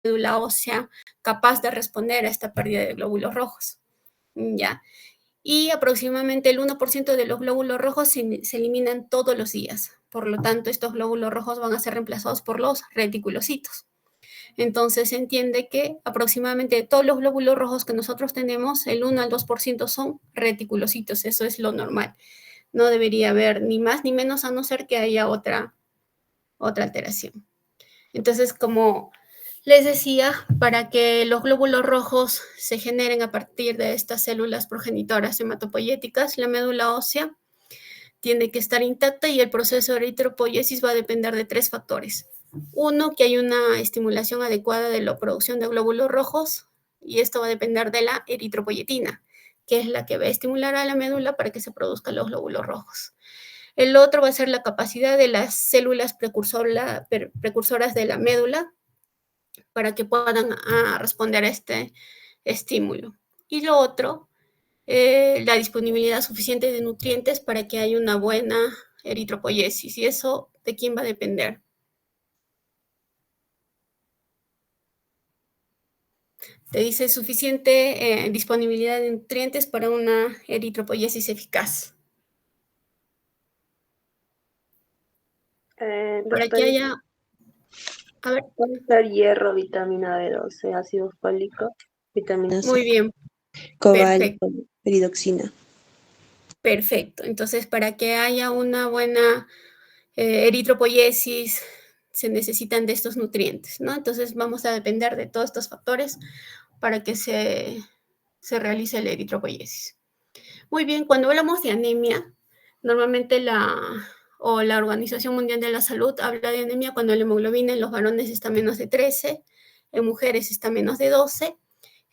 médula ósea capaz de responder a esta pérdida de glóbulos rojos, ¿ya? Y aproximadamente el 1% de los glóbulos rojos se eliminan todos los días. Por lo tanto, estos glóbulos rojos van a ser reemplazados por los reticulocitos. Entonces se entiende que aproximadamente de todos los glóbulos rojos que nosotros tenemos, el 1 al 2% son reticulocitos. Eso es lo normal. No debería haber ni más ni menos, a no ser que haya otra alteración. Entonces, como les decía, para que los glóbulos rojos se generen a partir de estas células progenitoras hematopoyéticas, la médula ósea tiene que estar intacta y el proceso de eritropoyesis va a depender de 3 factores. Uno, que hay una estimulación adecuada de la producción de glóbulos rojos, y esto va a depender de la eritropoyetina, que es la que va a estimular a la médula para que se produzcan los glóbulos rojos. El otro va a ser la capacidad de las células precursoras de la médula para que puedan responder a este estímulo. Y lo otro, la disponibilidad suficiente de nutrientes para que haya una buena eritropoyesis. ¿Y eso de quién va a depender? Te dice suficiente disponibilidad de nutrientes para una eritropoyesis eficaz. Para que haya... A ver. Puede ser hierro, vitamina B12, ácido fólico, vitamina C. Muy bien. Cobalto, peridoxina. Perfecto. Entonces, para que haya una buena eritropoyesis, se necesitan de estos nutrientes, ¿no? Entonces, vamos a depender de todos estos factores para que se realice la eritropoyesis. Muy bien, cuando hablamos de anemia, normalmente la Organización Mundial de la Salud habla de anemia cuando la hemoglobina en los varones está menos de 13, en mujeres está menos de 12,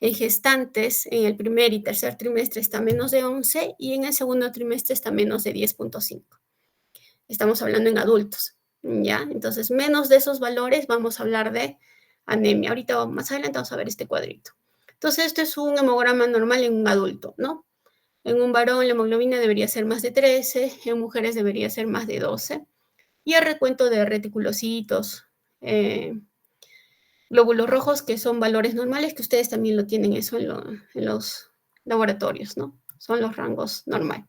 en gestantes en el primer y tercer trimestre está menos de 11 y en el segundo trimestre está menos de 10.5. Estamos hablando en adultos, ¿ya? Entonces, menos de esos valores vamos a hablar de anemia. Ahorita, más adelante, vamos a ver este cuadrito. Entonces, esto es un hemograma normal en un adulto, ¿no? En un varón la hemoglobina debería ser más de 13, en mujeres debería ser más de 12. Y el recuento de reticulocitos, glóbulos rojos, que son valores normales, que ustedes también lo tienen eso en los laboratorios, ¿no? Son los rangos normales.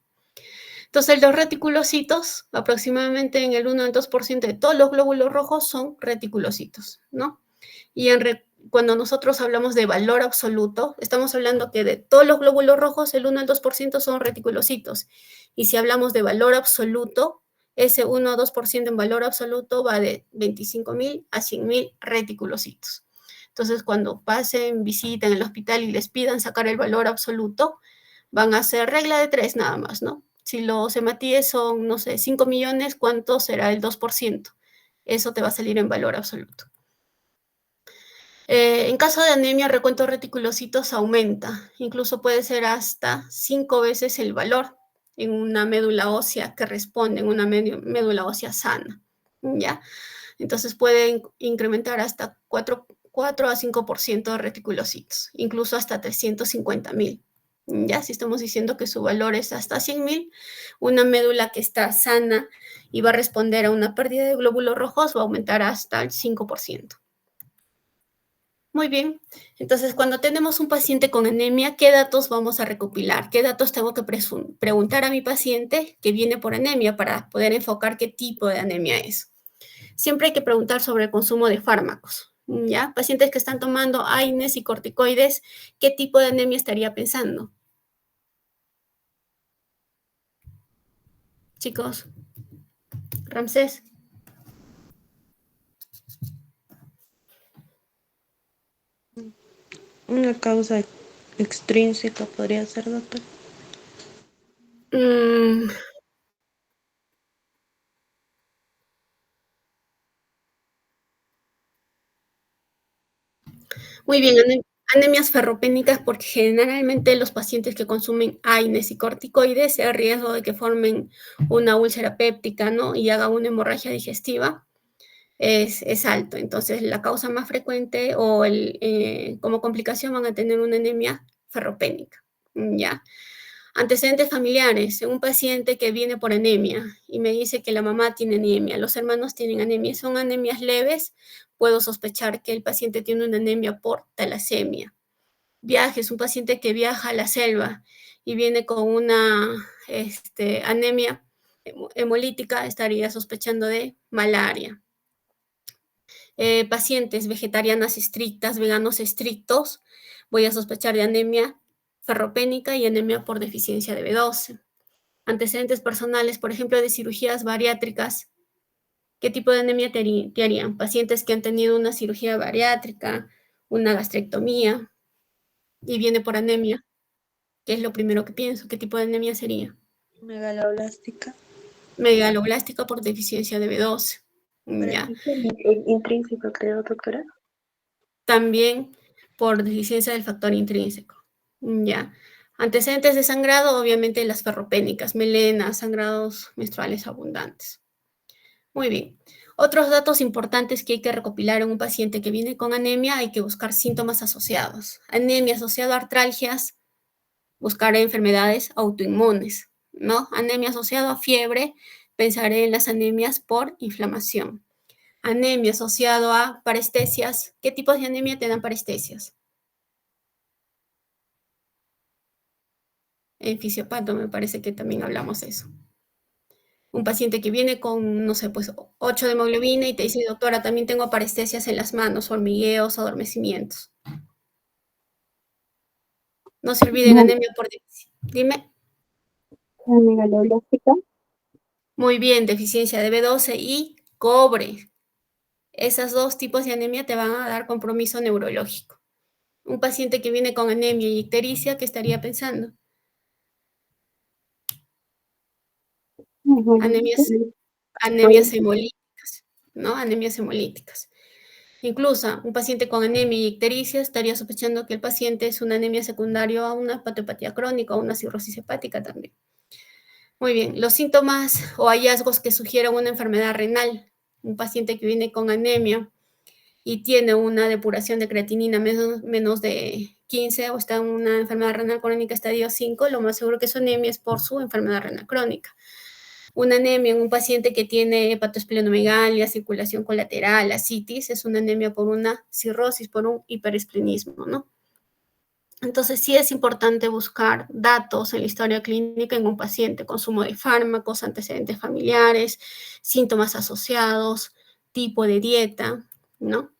Entonces, los reticulocitos, aproximadamente en el 1 al 2% de todos los glóbulos rojos son reticulocitos, ¿no? Y cuando nosotros hablamos de valor absoluto, estamos hablando que de todos los glóbulos rojos, el 1 al 2% son reticulocitos. Y si hablamos de valor absoluto, ese 1 o 2% en valor absoluto va de 25.000 a 100.000 reticulocitos. Entonces, cuando pasen, visiten el hospital y les pidan sacar el valor absoluto, van a hacer regla de 3 nada más, ¿no? Si los hematíes son, no sé, 5 millones, ¿cuánto será el 2%? Eso te va a salir en valor absoluto. En caso de anemia, el recuento de reticulocitos aumenta, incluso puede ser hasta 5 veces el valor en una médula ósea que responde, en una médula ósea sana, ¿ya? Entonces pueden incrementar hasta 4 a 5% de reticulocitos, incluso hasta 350.000. Ya, si estamos diciendo que su valor es hasta 100.000, una médula que está sana y va a responder a una pérdida de glóbulos rojos va a aumentar hasta el 5%. Muy bien, entonces cuando tenemos un paciente con anemia, ¿qué datos vamos a recopilar? ¿Qué datos tengo que preguntar a mi paciente que viene por anemia para poder enfocar qué tipo de anemia es? Siempre hay que preguntar sobre el consumo de fármacos, ¿ya? Pacientes que están tomando AINES y corticoides, ¿qué tipo de anemia estaría pensando? Chicos, Ramsés. Una causa extrínseca podría ser, doctor. Muy bien, anemias ferropénicas, porque generalmente los pacientes que consumen AINES y corticoides, el riesgo de que formen una úlcera péptica, ¿no? Y haga una hemorragia digestiva es alto. Entonces, la causa más frecuente o como complicación van a tener una anemia ferropénica, ¿ya? Antecedentes familiares, un paciente que viene por anemia y me dice que la mamá tiene anemia, los hermanos tienen anemia, son anemias leves, puedo sospechar que el paciente tiene una anemia por talasemia. Viajes, un paciente que viaja a la selva y viene con una anemia hemolítica, estaría sospechando de malaria. Pacientes vegetarianas estrictas, veganos estrictos, voy a sospechar de anemia ferropénica y anemia por deficiencia de B12. Antecedentes personales, por ejemplo, de cirugías bariátricas. ¿Qué tipo de anemia te harían? Pacientes que han tenido una cirugía bariátrica, una gastrectomía y viene por anemia. ¿Qué es lo primero que pienso? ¿Qué tipo de anemia sería? Megaloblástica. Megaloblástica por deficiencia de B12. Pero Ya. el intrínseco, creo, doctora. También por deficiencia del factor intrínseco. Ya. Antecedentes de sangrado, obviamente las ferropénicas, melenas, sangrados menstruales abundantes. Muy bien. Otros datos importantes que hay que recopilar en un paciente que viene con anemia, hay que buscar síntomas asociados. Anemia asociada a artralgias, buscar enfermedades autoinmunes, ¿no? Anemia asociada a fiebre, pensaré en las anemias por inflamación. Anemia asociado a parestesias. ¿Qué tipos de anemia te dan parestesias? En fisiopato me parece que también hablamos de eso. Un paciente que viene con, no sé, pues 8 de hemoglobina y te dice, doctora, también tengo parestesias en las manos, hormigueos, adormecimientos. No se olviden, anemia por deficiencia. Dime. La megaloblástica. Muy bien, deficiencia de B12 y cobre. Esos dos tipos de anemia te van a dar compromiso neurológico. Un paciente que viene con anemia y ictericia, ¿qué estaría pensando? Anemias, anemias hemolíticas, ¿no? Anemias hemolíticas. Incluso un paciente con anemia y ictericia estaría sospechando que el paciente es una anemia secundaria a una hepatopatía crónica o una cirrosis hepática también. Muy bien, los síntomas o hallazgos que sugieren una enfermedad renal. Un paciente que viene con anemia y tiene una depuración de creatinina menos de 15 o está en una enfermedad renal crónica estadio 5, lo más seguro que su anemia es por su enfermedad renal crónica. Una anemia en un paciente que tiene hepatoesplenomegalia, circulación colateral, ascitis, es una anemia por una cirrosis, por un hiperesplenismo, ¿no? Entonces sí es importante buscar datos en la historia clínica en un paciente, consumo de fármacos, antecedentes familiares, síntomas asociados, tipo de dieta, ¿no?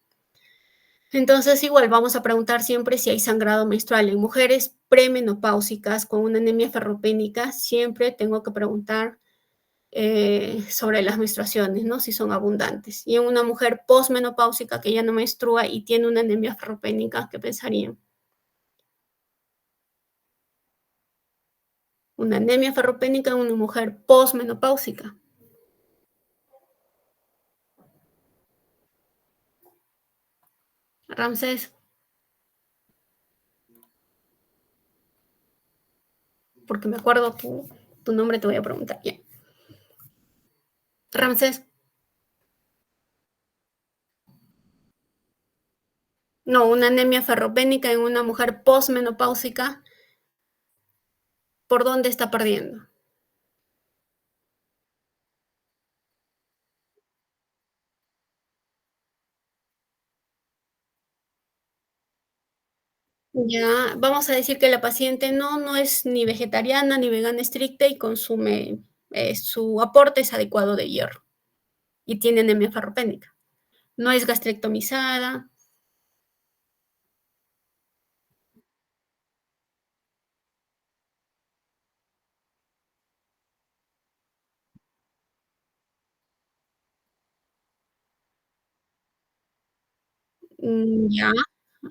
Entonces igual vamos a preguntar siempre si hay sangrado menstrual en mujeres premenopáusicas con una anemia ferropénica, siempre tengo que preguntar sobre las menstruaciones, ¿no? Si son abundantes. Y en una mujer posmenopáusica que ya no menstrua y tiene una anemia ferropénica, ¿qué pensarían? Una anemia ferropénica en una mujer posmenopáusica. Ramsés, porque me acuerdo tu nombre, te voy a preguntar. Bien. Ramsés, no, una anemia ferropénica en una mujer posmenopáusica, ¿por dónde está perdiendo? Ya, vamos a decir que la paciente no es ni vegetariana ni vegana estricta y consume, su aporte es adecuado de hierro y tiene anemia ferropénica. No es gastrectomizada. Ya,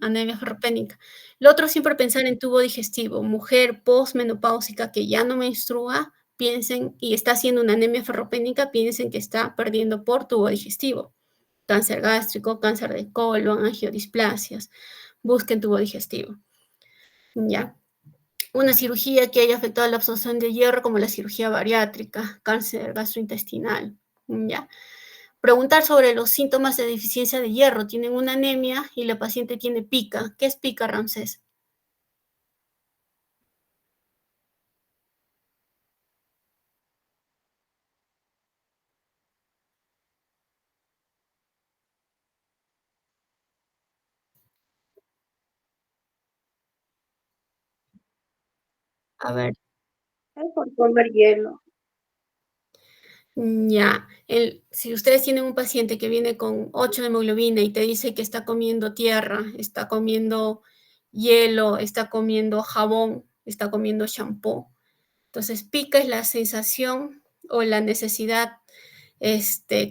anemia ferropénica. Lo otro, siempre pensar en tubo digestivo. Mujer posmenopáusica que ya no menstrua, piensen y está haciendo una anemia ferropénica, piensen que está perdiendo por tubo digestivo. Cáncer gástrico, cáncer de colon, angiodisplasias. Busquen tubo digestivo. Ya. Una cirugía que haya afectado la absorción de hierro, como la cirugía bariátrica, cáncer gastrointestinal. Ya. Preguntar sobre los síntomas de deficiencia de hierro. Tienen una anemia y la paciente tiene pica. ¿Qué es pica, Ramsés? A ver, Es por comer hielo. ya. Si ustedes tienen un paciente que viene con 8 de hemoglobina y te dice que está comiendo tierra, está comiendo hielo, está comiendo jabón, está comiendo shampoo. Entonces, pica es la sensación o la necesidad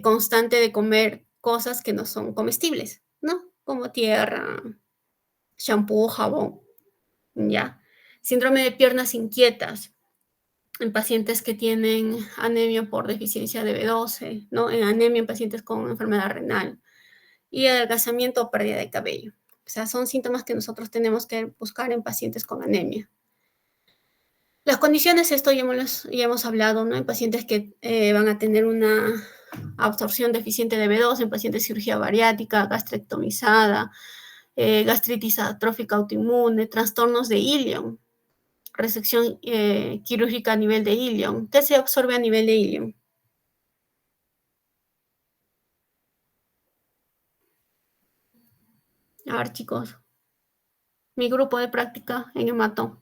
constante de comer cosas que no son comestibles, ¿no? Como tierra, shampoo, jabón, ¿ya? Síndrome de piernas inquietas en pacientes que tienen anemia por deficiencia de B12, ¿no? En anemia en pacientes con enfermedad renal y adelgazamiento o pérdida de cabello. O sea, son síntomas que nosotros tenemos que buscar en pacientes con anemia. Las condiciones, esto ya hemos hablado, ¿no? En pacientes que van a tener una absorción deficiente de B2, en pacientes de cirugía bariátrica, gastrectomizada, gastritis atrófica autoinmune, trastornos de ilion, resección quirúrgica a nivel de ilion. ¿Qué se absorbe a nivel de ilion? A ver, chicos, mi grupo de práctica en hemato.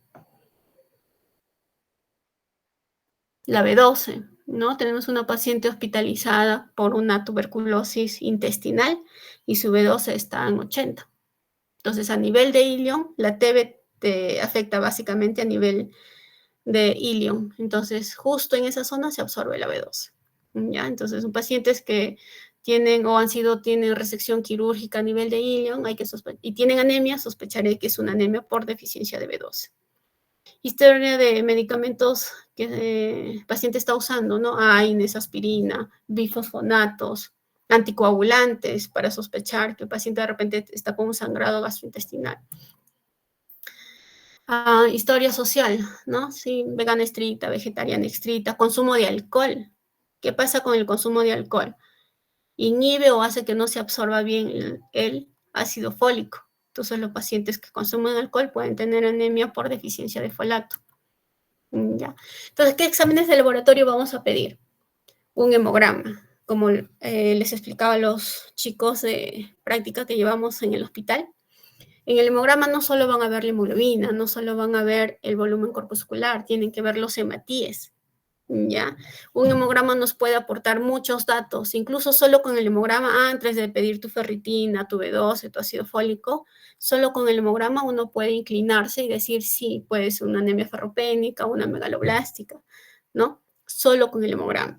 La B12, ¿no? Tenemos una paciente hospitalizada por una tuberculosis intestinal y su B12 está en 80. Entonces, a nivel de ilion, la TB te afecta básicamente a nivel de ilion. Entonces, justo en esa zona se absorbe la B12. ¿Ya? Entonces, son pacientes que tienen o tienen resección quirúrgica a nivel de ilion, y tienen anemia, sospecharé que es una anemia por deficiencia de B12. Historia de medicamentos que el paciente está usando, ¿no? AINES, aspirina, bifosfonatos, anticoagulantes para sospechar que el paciente de repente está con un sangrado gastrointestinal. Historia social, ¿no? Sí, vegana estricta, vegetariana estricta, consumo de alcohol. ¿Qué pasa con el consumo de alcohol? Inhibe o hace que no se absorba bien el ácido fólico. Entonces, los pacientes que consumen alcohol pueden tener anemia por deficiencia de folato. Ya. Entonces, ¿qué exámenes de laboratorio vamos a pedir? Un hemograma, como les explicaba a los chicos de práctica que llevamos en el hospital. En el hemograma no solo van a ver la hemoglobina, no solo van a ver el volumen corpuscular, tienen que ver los hematíes. ¿Ya? Un hemograma nos puede aportar muchos datos, incluso solo con el hemograma, antes de pedir tu ferritina, tu B12, tu ácido fólico, solo con el hemograma uno puede inclinarse y decir sí, puede ser una anemia ferropénica, una megaloblástica, ¿no? Solo con el hemograma.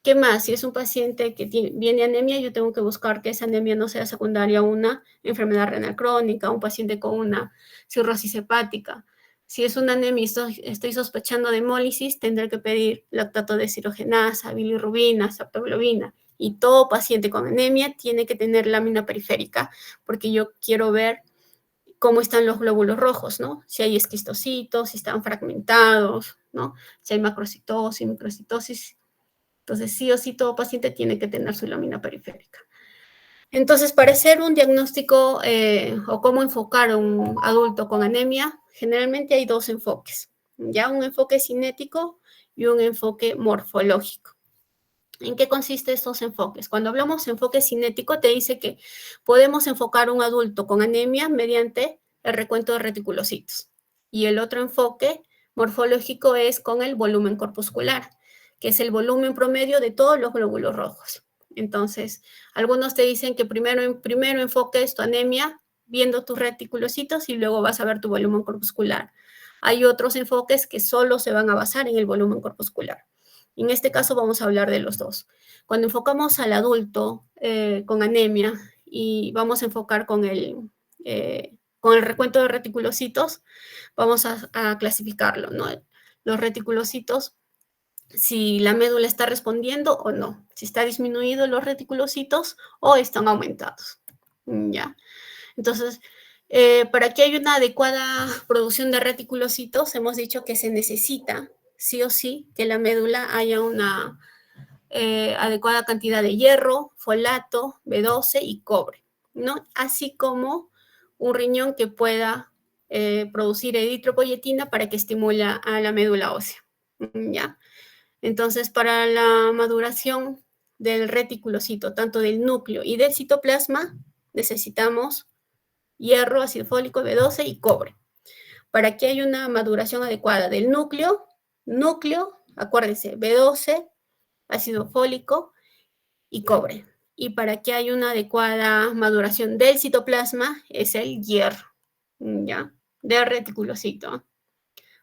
¿Qué más? Si es un paciente que viene anemia, yo tengo que buscar que esa anemia no sea secundaria a una enfermedad renal crónica, un paciente con una cirrosis hepática. Si es una anemia y estoy sospechando de hemólisis, tendré que pedir lactato de deshidrogenasa, bilirrubina, saptoglobina. Y todo paciente con anemia tiene que tener lámina periférica, porque yo quiero ver cómo están los glóbulos rojos, ¿no? Si hay esquistocitos, si están fragmentados, ¿no? Si hay macrocitosis, microcitosis. Entonces, sí o sí, todo paciente tiene que tener su lámina periférica. Entonces, para hacer un diagnóstico o cómo enfocar a un adulto con anemia, generalmente hay dos enfoques, ya un enfoque cinético y un enfoque morfológico. ¿En qué consiste estos enfoques? Cuando hablamos de enfoque cinético, te dice que podemos enfocar a un adulto con anemia mediante el recuento de reticulocitos. Y el otro enfoque morfológico es con el volumen corpuscular, que es el volumen promedio de todos los glóbulos rojos. Entonces, algunos te dicen que primero enfoques tu anemia viendo tus reticulocitos y luego vas a ver tu volumen corpuscular. Hay otros enfoques que solo se van a basar en el volumen corpuscular. En este caso vamos a hablar de los dos. Cuando enfocamos al adulto con anemia y vamos a enfocar con el recuento de reticulocitos, vamos a clasificarlo, ¿no? Los reticulocitos, si la médula está respondiendo o no, si está disminuido los reticulocitos o están aumentados, ¿ya? Entonces, para que haya una adecuada producción de reticulocitos, hemos dicho que se necesita sí o sí que la médula haya una adecuada cantidad de hierro, folato, B12 y cobre, ¿no? Así como un riñón que pueda producir eritropoyetina para que estimule a la médula ósea, ¿ya? Entonces, para la maduración del reticulocito, tanto del núcleo y del citoplasma, necesitamos hierro, ácido fólico, B12 y cobre. para que haya una maduración adecuada del núcleo, acuérdense, B12, ácido fólico y cobre. Y para que haya una adecuada maduración del citoplasma es el hierro, ¿ya? Del reticulocito.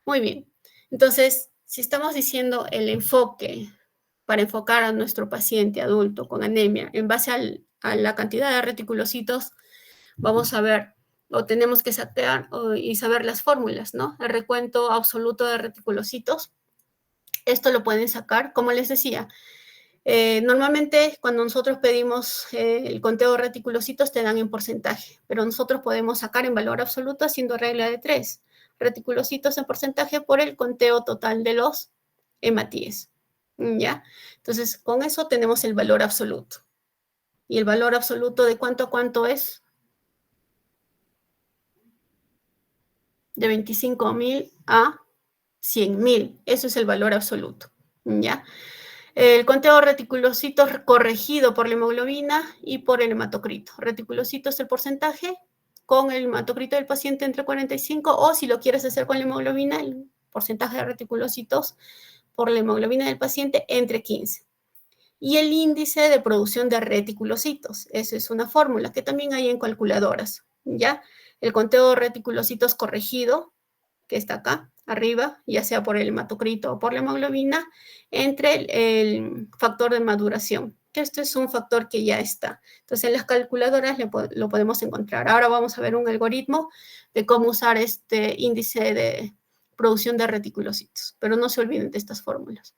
Muy bien. Entonces, si estamos diciendo el enfoque para enfocar a nuestro paciente adulto con anemia en base a la cantidad de reticulocitos, vamos a ver, o tenemos que sacar y saber las fórmulas, ¿no? El recuento absoluto de reticulocitos. Esto lo pueden sacar, como les decía, normalmente cuando nosotros pedimos el conteo de reticulocitos te dan en porcentaje, pero nosotros podemos sacar en valor absoluto haciendo regla de 3. Reticulocitos en porcentaje por el conteo total de los hematíes. ¿Ya? Entonces, con eso tenemos el valor absoluto. ¿Y el valor absoluto de cuánto a cuánto es? De 25.000 a 100.000. Eso es el valor absoluto. ¿Ya? El conteo de reticulocitos corregido por la hemoglobina y por el hematocrito. Reticulocitos es el porcentaje con el hematocrito del paciente entre 45, o si lo quieres hacer con la hemoglobina, el porcentaje de reticulocitos por la hemoglobina del paciente entre 15. Y el índice de producción de reticulocitos. Esa es una fórmula que también hay en calculadoras, ¿ya? El conteo de reticulocitos corregido, que está acá arriba, ya sea por el hematocrito o por la hemoglobina, entre el factor de maduración, que esto es un factor que ya está. Entonces, en las calculadoras lo podemos encontrar. Ahora vamos a ver un algoritmo de cómo usar este índice de producción de reticulocitos, pero no se olviden de estas fórmulas.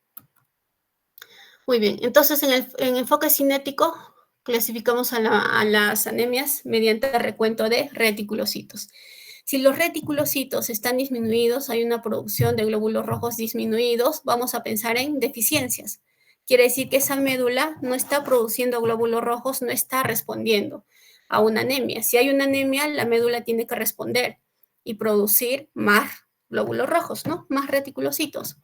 Muy bien, entonces en enfoque cinético clasificamos a las anemias mediante el recuento de reticulocitos. Si los reticulocitos están disminuidos, hay una producción de glóbulos rojos disminuidos, vamos a pensar en deficiencias. Quiere decir que esa médula no está produciendo glóbulos rojos, no está respondiendo a una anemia. Si hay una anemia, la médula tiene que responder y producir más glóbulos rojos, ¿no? Más reticulocitos.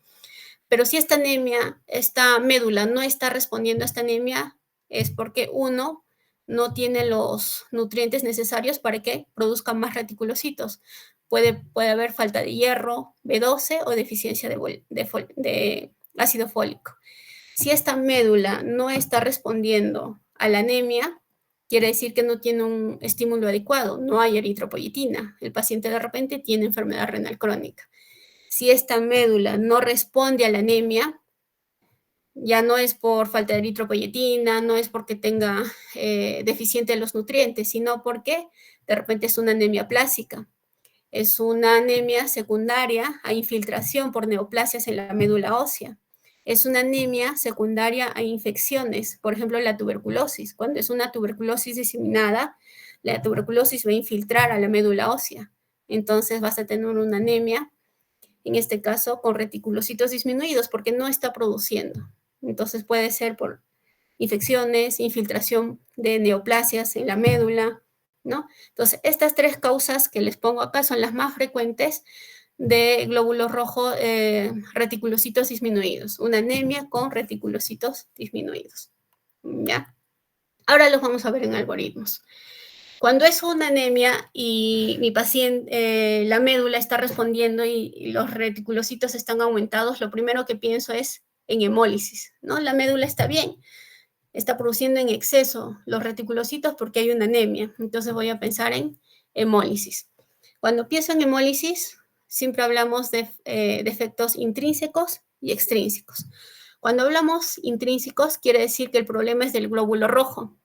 Pero si esta anemia, esta médula no está respondiendo a esta anemia, es porque uno no tiene los nutrientes necesarios para que produzca más reticulocitos. Puede haber falta de hierro, B12 o deficiencia de ácido fólico. Si esta médula no está respondiendo a la anemia, quiere decir que no tiene un estímulo adecuado, no hay eritropoyetina. El paciente de repente tiene enfermedad renal crónica. Si esta médula no responde a la anemia, ya no es por falta de eritropoyetina, no es porque tenga deficiente los nutrientes, sino porque de repente es una anemia plásica. Es una anemia secundaria a infiltración por neoplasias en la médula ósea. Es una anemia secundaria a infecciones, por ejemplo, la tuberculosis. Cuando es una tuberculosis diseminada, la tuberculosis va a infiltrar a la médula ósea. Entonces vas a tener una anemia, en este caso con reticulocitos disminuidos, porque no está produciendo. Entonces puede ser por infecciones, infiltración de neoplasias en la médula, ¿no? Entonces, estas tres causas que les pongo acá son las más frecuentes de glóbulos rojos, reticulocitos disminuidos. Una anemia con reticulocitos disminuidos, ¿ya? Ahora los vamos a ver en algoritmos. Cuando es una anemia y mi paciente, la médula está respondiendo y los reticulocitos están aumentados, lo primero que pienso es en hemólisis, ¿no? La médula está bien, está produciendo en exceso los reticulocitos porque hay una anemia, entonces voy a pensar en hemólisis. Cuando pienso en hemólisis, siempre hablamos de efectos intrínsecos y extrínsecos. Cuando hablamos intrínsecos, quiere decir que el problema es del glóbulo rojo.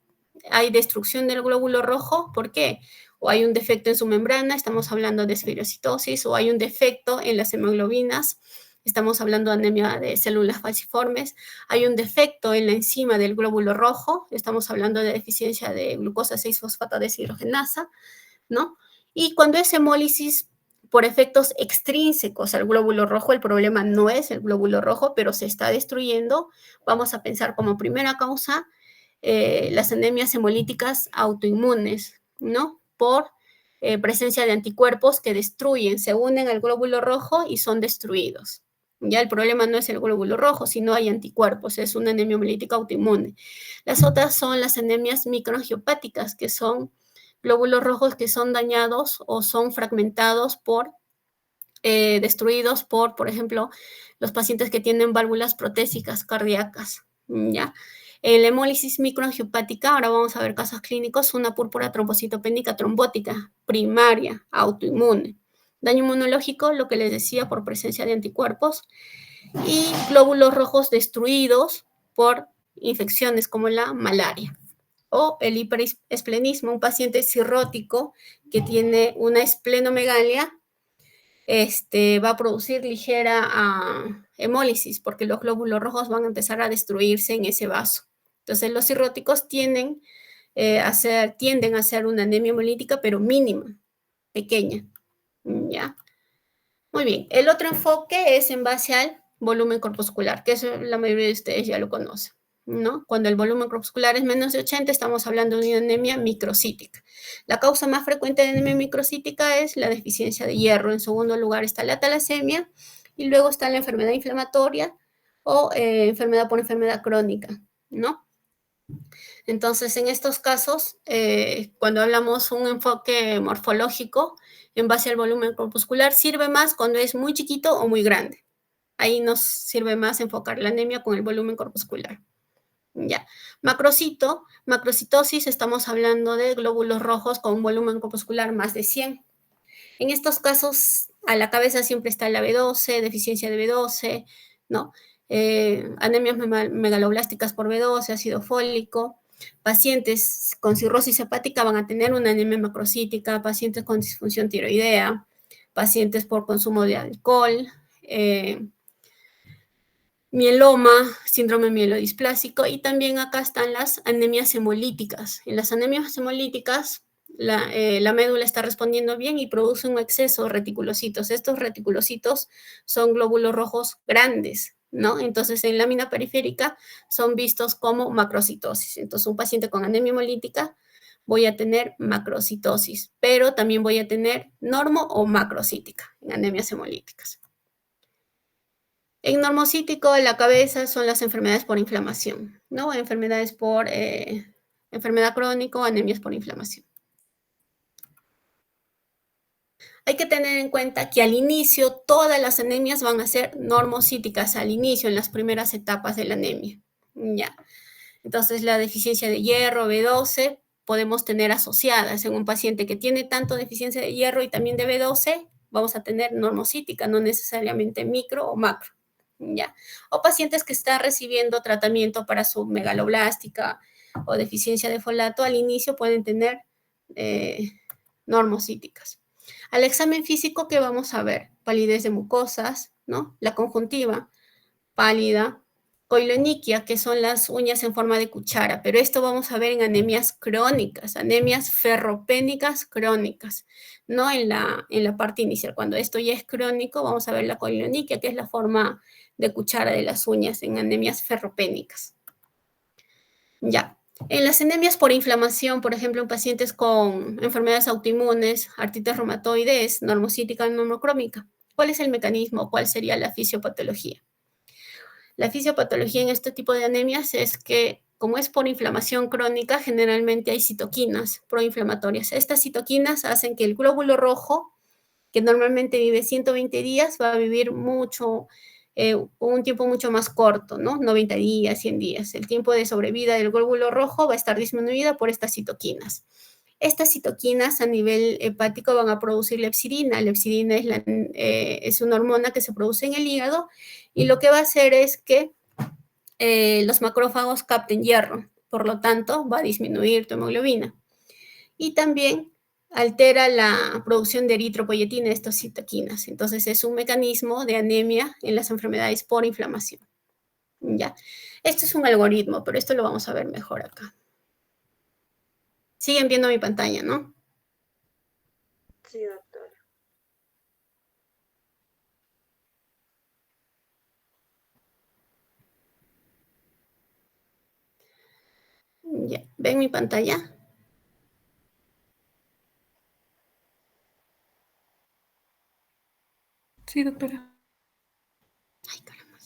Hay destrucción del glóbulo rojo, ¿por qué? O hay un defecto en su membrana, estamos hablando de esferocitosis, o hay un defecto en las hemoglobinas, estamos hablando de anemia de células falciformes, hay un defecto en la enzima del glóbulo rojo, estamos hablando de deficiencia de glucosa 6-fosfato deshidrogenasa, ¿no? Y cuando es hemólisis por efectos extrínsecos al glóbulo rojo, el problema no es el glóbulo rojo, pero se está destruyendo, vamos a pensar como primera causa las anemias hemolíticas autoinmunes, ¿no? Por presencia de anticuerpos que destruyen, se unen al glóbulo rojo y son destruidos. Ya el problema no es el glóbulo rojo, sino hay anticuerpos, es una anemia hemolítica autoinmune. Las otras son las anemias microangiopáticas, que son glóbulos rojos que son dañados o son fragmentados por destruidos por ejemplo, los pacientes que tienen válvulas protésicas cardíacas, ¿ya? La hemólisis microangiopática, ahora vamos a ver casos clínicos, una púrpura trombocitopénica trombótica primaria, autoinmune. Daño inmunológico, lo que les decía, por presencia de anticuerpos. Y glóbulos rojos destruidos por infecciones como la malaria. O el hiperesplenismo, un paciente cirrótico que tiene una esplenomegalia, va a producir ligera hemólisis porque los glóbulos rojos van a empezar a destruirse en ese vaso. Entonces, los cirróticos tienden a hacer una anemia hemolítica, pero mínima, pequeña. ¿Ya? Muy bien. El otro enfoque es en base al volumen corpuscular, que eso la mayoría de ustedes ya lo conocen, ¿no? Cuando el volumen corpuscular es menos de 80, estamos hablando de una anemia microcítica. La causa más frecuente de anemia microcítica es la deficiencia de hierro. En segundo lugar está la talasemia y luego está la enfermedad inflamatoria o enfermedad por enfermedad crónica, ¿no? Entonces, en estos casos, cuando hablamos un enfoque morfológico en base al volumen corpuscular, sirve más cuando es muy chiquito o muy grande. Ahí nos sirve más enfocar la anemia con el volumen corpuscular. Ya. Macrocitosis, estamos hablando de glóbulos rojos con un volumen corpuscular más de 100. En estos casos, a la cabeza siempre está la B12, deficiencia de B12, ¿no? Anemias megaloblásticas por B12, ácido fólico. Pacientes con cirrosis hepática van a tener una anemia macrocítica, pacientes con disfunción tiroidea, pacientes por consumo de alcohol, mieloma, síndrome mielodisplásico, y también acá están las anemias hemolíticas. En las anemias hemolíticas, la médula está respondiendo bien y produce un exceso de reticulocitos. Estos reticulocitos son glóbulos rojos grandes, ¿no? Entonces, en lámina periférica son vistos como macrocitosis. Entonces, un paciente con anemia hemolítica voy a tener macrocitosis, pero también voy a tener normo o macrocítica en anemias hemolíticas. En normocítico, la cabeza son las enfermedades por inflamación, ¿no? Enfermedades por enfermedad crónica o anemias por inflamación. Hay que tener en cuenta que al inicio todas las anemias van a ser normocíticas, al inicio, en las primeras etapas de la anemia. Ya. Entonces, la deficiencia de hierro, B12, podemos tener asociadas en un paciente que tiene tanto deficiencia de hierro y también de B12, vamos a tener normocítica, no necesariamente micro o macro. ¿Ya? O pacientes que están recibiendo tratamiento para su megaloblástica o deficiencia de folato, al inicio pueden tener normocíticas. Al examen físico, ¿qué vamos a ver? Palidez de mucosas, ¿no? La conjuntiva, pálida, coiloniquia, que son las uñas en forma de cuchara, pero esto vamos a ver en anemias crónicas, anemias ferropénicas crónicas, no en la parte inicial. Cuando esto ya es crónico, vamos a ver la coiloniquia, que es la forma de cuchara de las uñas en anemias ferropénicas. Ya. En las anemias por inflamación, por ejemplo, en pacientes con enfermedades autoinmunes, artritis reumatoides, normocítica, normocrómica, ¿cuál es el mecanismo? ¿Cuál sería la fisiopatología? La fisiopatología en este tipo de anemias es que, como es por inflamación crónica, generalmente hay citoquinas proinflamatorias. Estas citoquinas hacen que el glóbulo rojo, que normalmente vive 120 días, va a vivir un tiempo mucho más corto, ¿no? 90 días, 100 días. El tiempo de sobrevida del glóbulo rojo va a estar disminuida por estas citoquinas. Estas citoquinas a nivel hepático van a producir lepsidina. Lepsidina es una hormona que se produce en el hígado y lo que va a hacer es que los macrófagos capten hierro, por lo tanto va a disminuir tu hemoglobina. Y también altera la producción de eritropoyetina, estas citoquinas. Entonces es un mecanismo de anemia en las enfermedades por inflamación. ¿Ya? Esto es un algoritmo, pero esto lo vamos a ver mejor acá. Siguen viendo mi pantalla, ¿no? Sí, doctora. Ya. ¿Ven mi pantalla? Sí, doctora. Ay, caramba.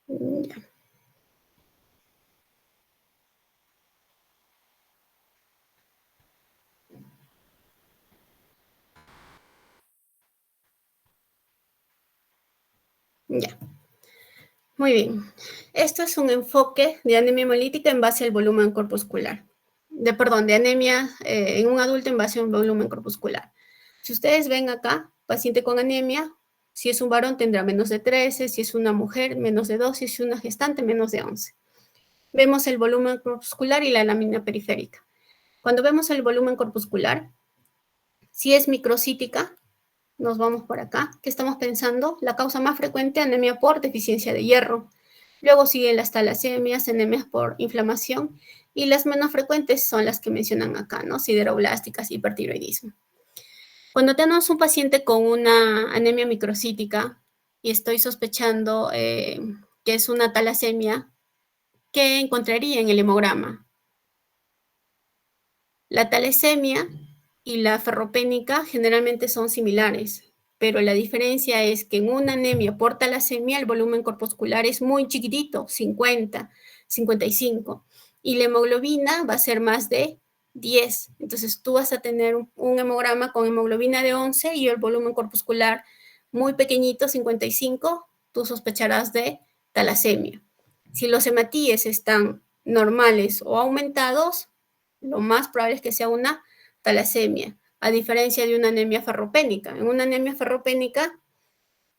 Ya. Ya, muy bien. Esto es un enfoque de anemia hemolítica en base al volumen corpuscular. De anemia en un adulto en base a un volumen corpuscular. Si ustedes ven acá, paciente con anemia, si es un varón tendrá menos de 13, si es una mujer menos de 2, si es una gestante menos de 11. Vemos el volumen corpuscular y la lámina periférica. Cuando vemos el volumen corpuscular, si es microcítica, nos vamos por acá. ¿Qué estamos pensando? La causa más frecuente, anemia por deficiencia de hierro. Luego siguen las talasemias, anemias por inflamación, y las menos frecuentes son las que mencionan acá, ¿no? Sideroblásticas, hipertiroidismo. Cuando tenemos un paciente con una anemia microcítica y estoy sospechando que es una talasemia, ¿qué encontraría en el hemograma? La talasemia y la ferropénica generalmente son similares, pero la diferencia es que en una anemia por talasemia el volumen corpuscular es muy chiquitito, 50, 55, y la hemoglobina va a ser más de 10. Entonces tú vas a tener un hemograma con hemoglobina de 11 y el volumen corpuscular muy pequeñito, 55, tú sospecharás de talasemia. Si los hematíes están normales o aumentados, lo más probable es que sea una talasemia, a diferencia de una anemia ferropénica. En una anemia ferropénica,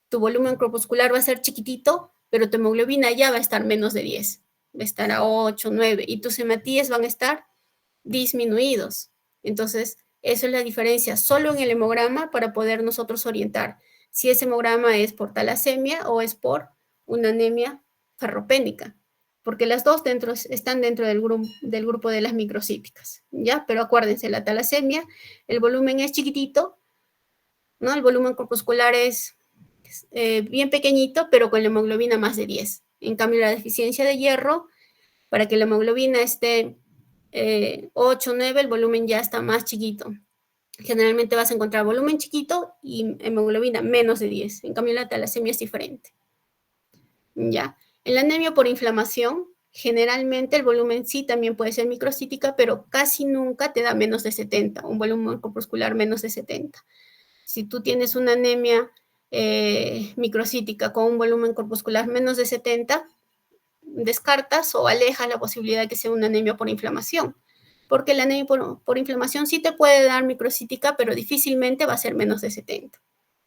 tu volumen corpuscular va a ser chiquitito, pero tu hemoglobina ya va a estar menos de 10, va a estar a 8, 9, y tus hematíes van a estar disminuidos. Entonces, eso es la diferencia solo en el hemograma para poder nosotros orientar si ese hemograma es por talasemia o es por una anemia ferropénica, porque las dos están dentro del grupo de las microcíticas, ¿ya? Pero acuérdense, la talasemia, el volumen es chiquitito, ¿no? El volumen corpuscular es bien pequeñito, pero con la hemoglobina más de 10. En cambio, la deficiencia de hierro, para que la hemoglobina esté 8, 9, el volumen ya está más chiquito. Generalmente vas a encontrar volumen chiquito y hemoglobina menos de 10. En cambio, la talasemia es diferente. ¿Ya? En la anemia por inflamación, generalmente el volumen sí también puede ser microcítica, pero casi nunca te da menos de 70, un volumen corpuscular menos de 70. Si tú tienes una anemia microcítica con un volumen corpuscular menos de 70, descartas o alejas la posibilidad de que sea una anemia por inflamación, porque la anemia por inflamación sí te puede dar microcítica, pero difícilmente va a ser menos de 70.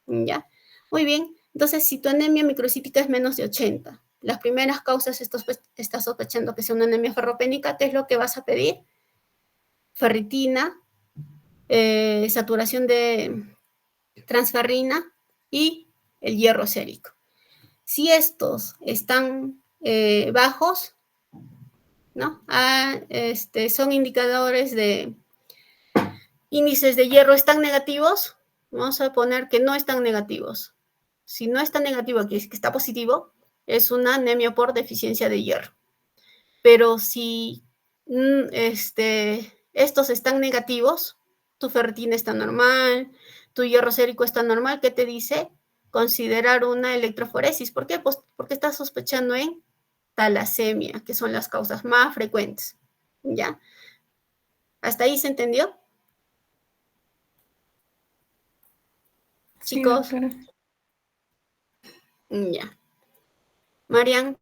¿Ya? Muy bien, entonces si tu anemia microcítica es menos de 80, las primeras causas estás sospechando que sea una anemia ferropénica, ¿qué es lo que vas a pedir? Ferritina, saturación de transferrina y el hierro sérico. Si estos están bajos, ¿no? Son indicadores de índices de hierro están negativos, vamos a poner que no están negativos. Si no está negativo, aquí es que está positivo, es una anemia por deficiencia de hierro. Pero si estos están negativos, tu ferritina está normal, tu hierro sérico está normal, ¿qué te dice? Considerar una electroforesis. ¿Por qué? Pues porque estás sospechando en talasemia, que son las causas más frecuentes. ¿Ya? ¿Hasta ahí se entendió? Sí, Chicos, doctora. ya. Marian,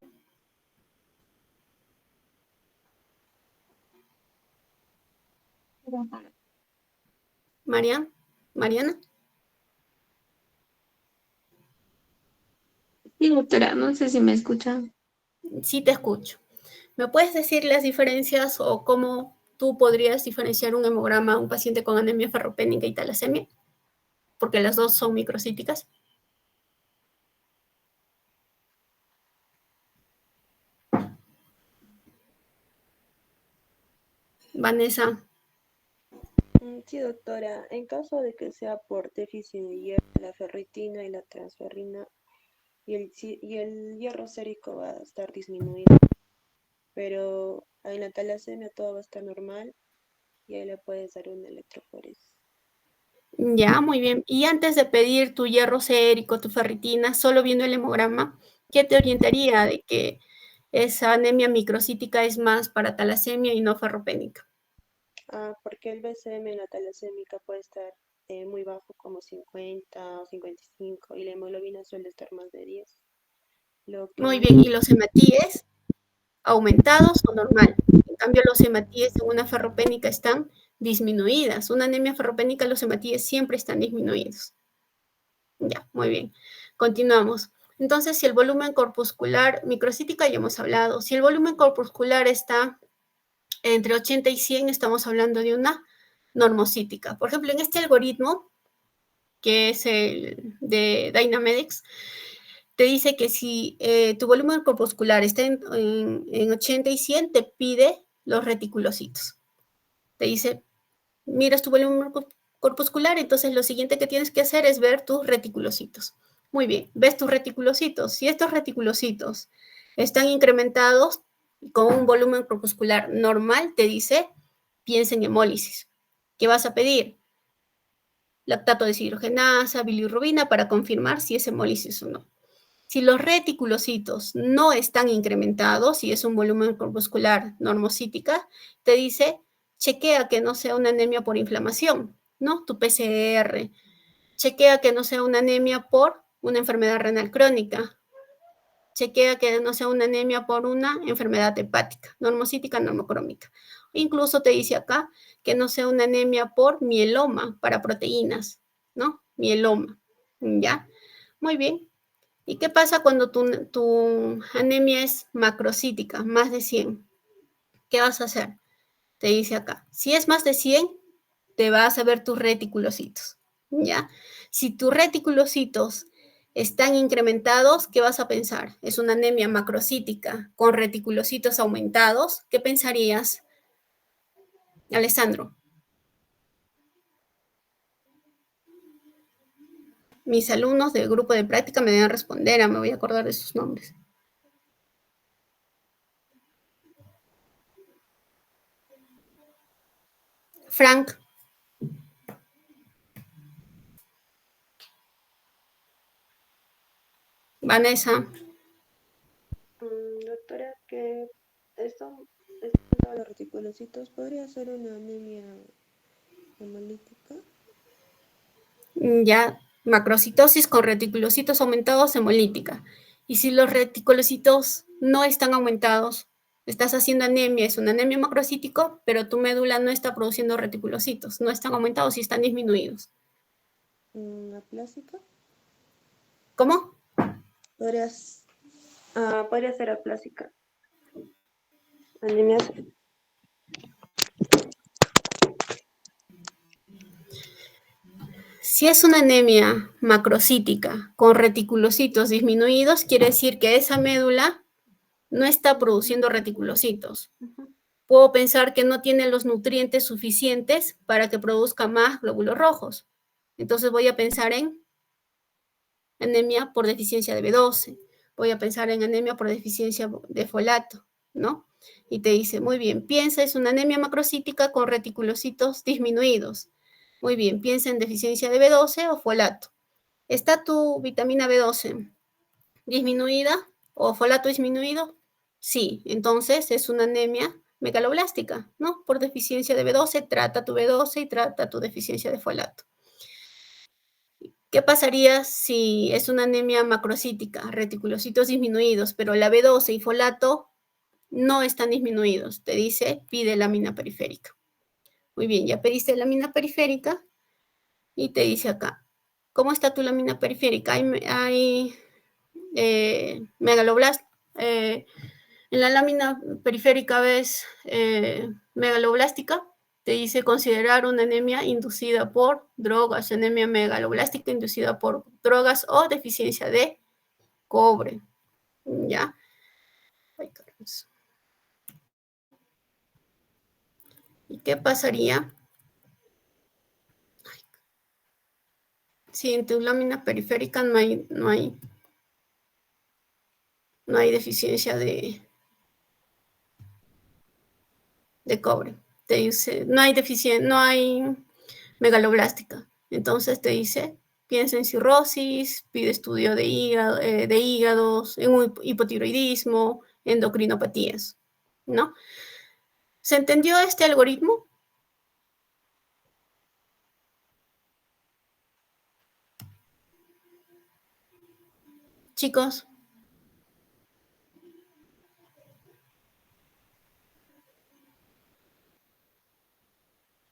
Marian, Mariana, Sí, doctora, no sé si me escuchan. sí te escucho. ¿Me puedes decir las diferencias o cómo tú podrías diferenciar un hemograma a un paciente con anemia ferropénica y talasemia? Porque las dos son microcíticas. Vanessa, Sí, doctora, en caso de que sea por déficit de hierro, la ferritina y la transferrina y el hierro sérico va a estar disminuido, pero en la talasemia todo va a estar normal y ahí le puedes dar una electroforesis. ya, muy bien. Y antes de pedir tu hierro sérico, tu ferritina, solo viendo el hemograma, ¿qué te orientaría de que esa anemia microcítica es más para talasemia y no ferropénica? Porque el BCM en la talasémica puede estar muy bajo, como 50 o 55, y la hemoglobina suele estar más de 10. lo que Muy no bien, ¿y los hematíes aumentados o normal? En cambio, los hematíes en una ferropénica están disminuidas. Una anemia ferropénica, los hematíes siempre están disminuidos. Ya, muy bien. Continuamos. Entonces, si el volumen corpuscular, microcítica ya hemos hablado, si el volumen corpuscular está entre 80 y 100, estamos hablando de una normocítica. Por ejemplo, en este algoritmo, que es el de Dynamedics, te dice que si tu volumen corpuscular está en 80 y 100, te pide los reticulocitos. Te dice, miras tu volumen corpuscular, entonces lo siguiente que tienes que hacer es ver tus reticulocitos. Muy bien, ves tus reticulocitos. Si estos reticulocitos están incrementados con un volumen corpuscular normal, te dice, piensa en hemólisis. ¿Qué vas a pedir? Lactato de deshidrogenasa, bilirrubina para confirmar si es hemólisis o no. Si los reticulocitos no están incrementados, si es un volumen corpuscular normocítica, te dice, chequea que no sea una anemia por inflamación, ¿no? Tu PCR. Chequea que no sea una anemia por una enfermedad renal crónica. Chequea que no sea una anemia por una enfermedad hepática, normocítica, normocrómica. Incluso te dice acá que no sea una anemia por mieloma para proteínas, ¿no? Mieloma, ¿ya? Muy bien. ¿Y qué pasa cuando tu anemia es macrocítica, más de 100? ¿Qué vas a hacer? Te dice acá, si es más de 100, te vas a ver tus reticulocitos, ¿ya? Si tus reticulocitos están incrementados, ¿qué vas a pensar? Es una anemia macrocítica con reticulocitos aumentados. ¿Qué pensarías, Alessandro? Mis alumnos del grupo de práctica me deben responder, me voy a acordar de sus nombres. Frank. Vanessa. Doctora, que están todos los reticulocitos, ¿podría ser una anemia hemolítica? Ya, macrocitosis con reticulocitos aumentados hemolítica. Y si los reticulocitos no están aumentados, estás haciendo anemia, es una anemia macrocítico, pero tu médula no está produciendo reticulocitos, no están aumentados y están disminuidos. ¿Aplásica? ¿Cómo? Podría ser aplásica. Anemia. Si es una anemia macrocítica con reticulocitos disminuidos, quiere decir que esa médula no está produciendo reticulocitos. Puedo pensar que no tiene los nutrientes suficientes para que produzca más glóbulos rojos. Entonces voy a pensar en anemia por deficiencia de B12. Voy a pensar en anemia por deficiencia de folato, ¿no? Y te dice, muy bien, piensa, es una anemia macrocítica con reticulocitos disminuidos. Muy bien, piensa en deficiencia de B12 o folato. ¿Está tu vitamina B12 disminuida o folato disminuido? Sí, entonces es una anemia megaloblástica, ¿no? Por deficiencia de B12, trata tu B12 y trata tu deficiencia de folato. ¿Qué pasaría si es una anemia macrocítica, reticulocitos disminuidos, pero la B12 y folato no están disminuidos? Te dice, pide lámina periférica. Muy bien, ya pediste lámina periférica y te dice acá, ¿cómo está tu lámina periférica? Hay megaloblast. En la lámina periférica ves megaloblástica, te dice considerar una anemia inducida por drogas, anemia megaloblástica inducida por drogas o deficiencia de cobre, ¿ya? Ay, ¿y qué pasaría si en tu lámina periférica no hay deficiencia de cobre? Te dice, no hay megaloblástica. Entonces te dice, piensa en cirrosis, pide estudio de hígados, en un hipotiroidismo, endocrinopatías, ¿no? ¿Se entendió este algoritmo? Chicos,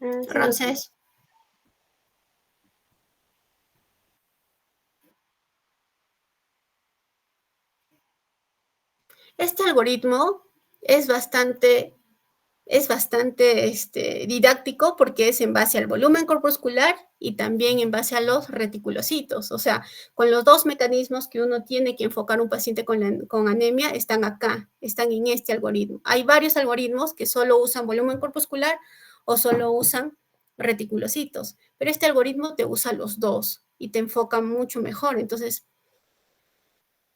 Sí, doctora. Ramsés. Este algoritmo es bastante didáctico porque es en base al volumen corpuscular y también en base a los reticulocitos. O sea, con los dos mecanismos que uno tiene que enfocar a un paciente con anemia están acá, están en este algoritmo. Hay varios algoritmos que solo usan volumen corpuscular o solo usan reticulocitos, pero este algoritmo te usa los dos y te enfoca mucho mejor. Entonces,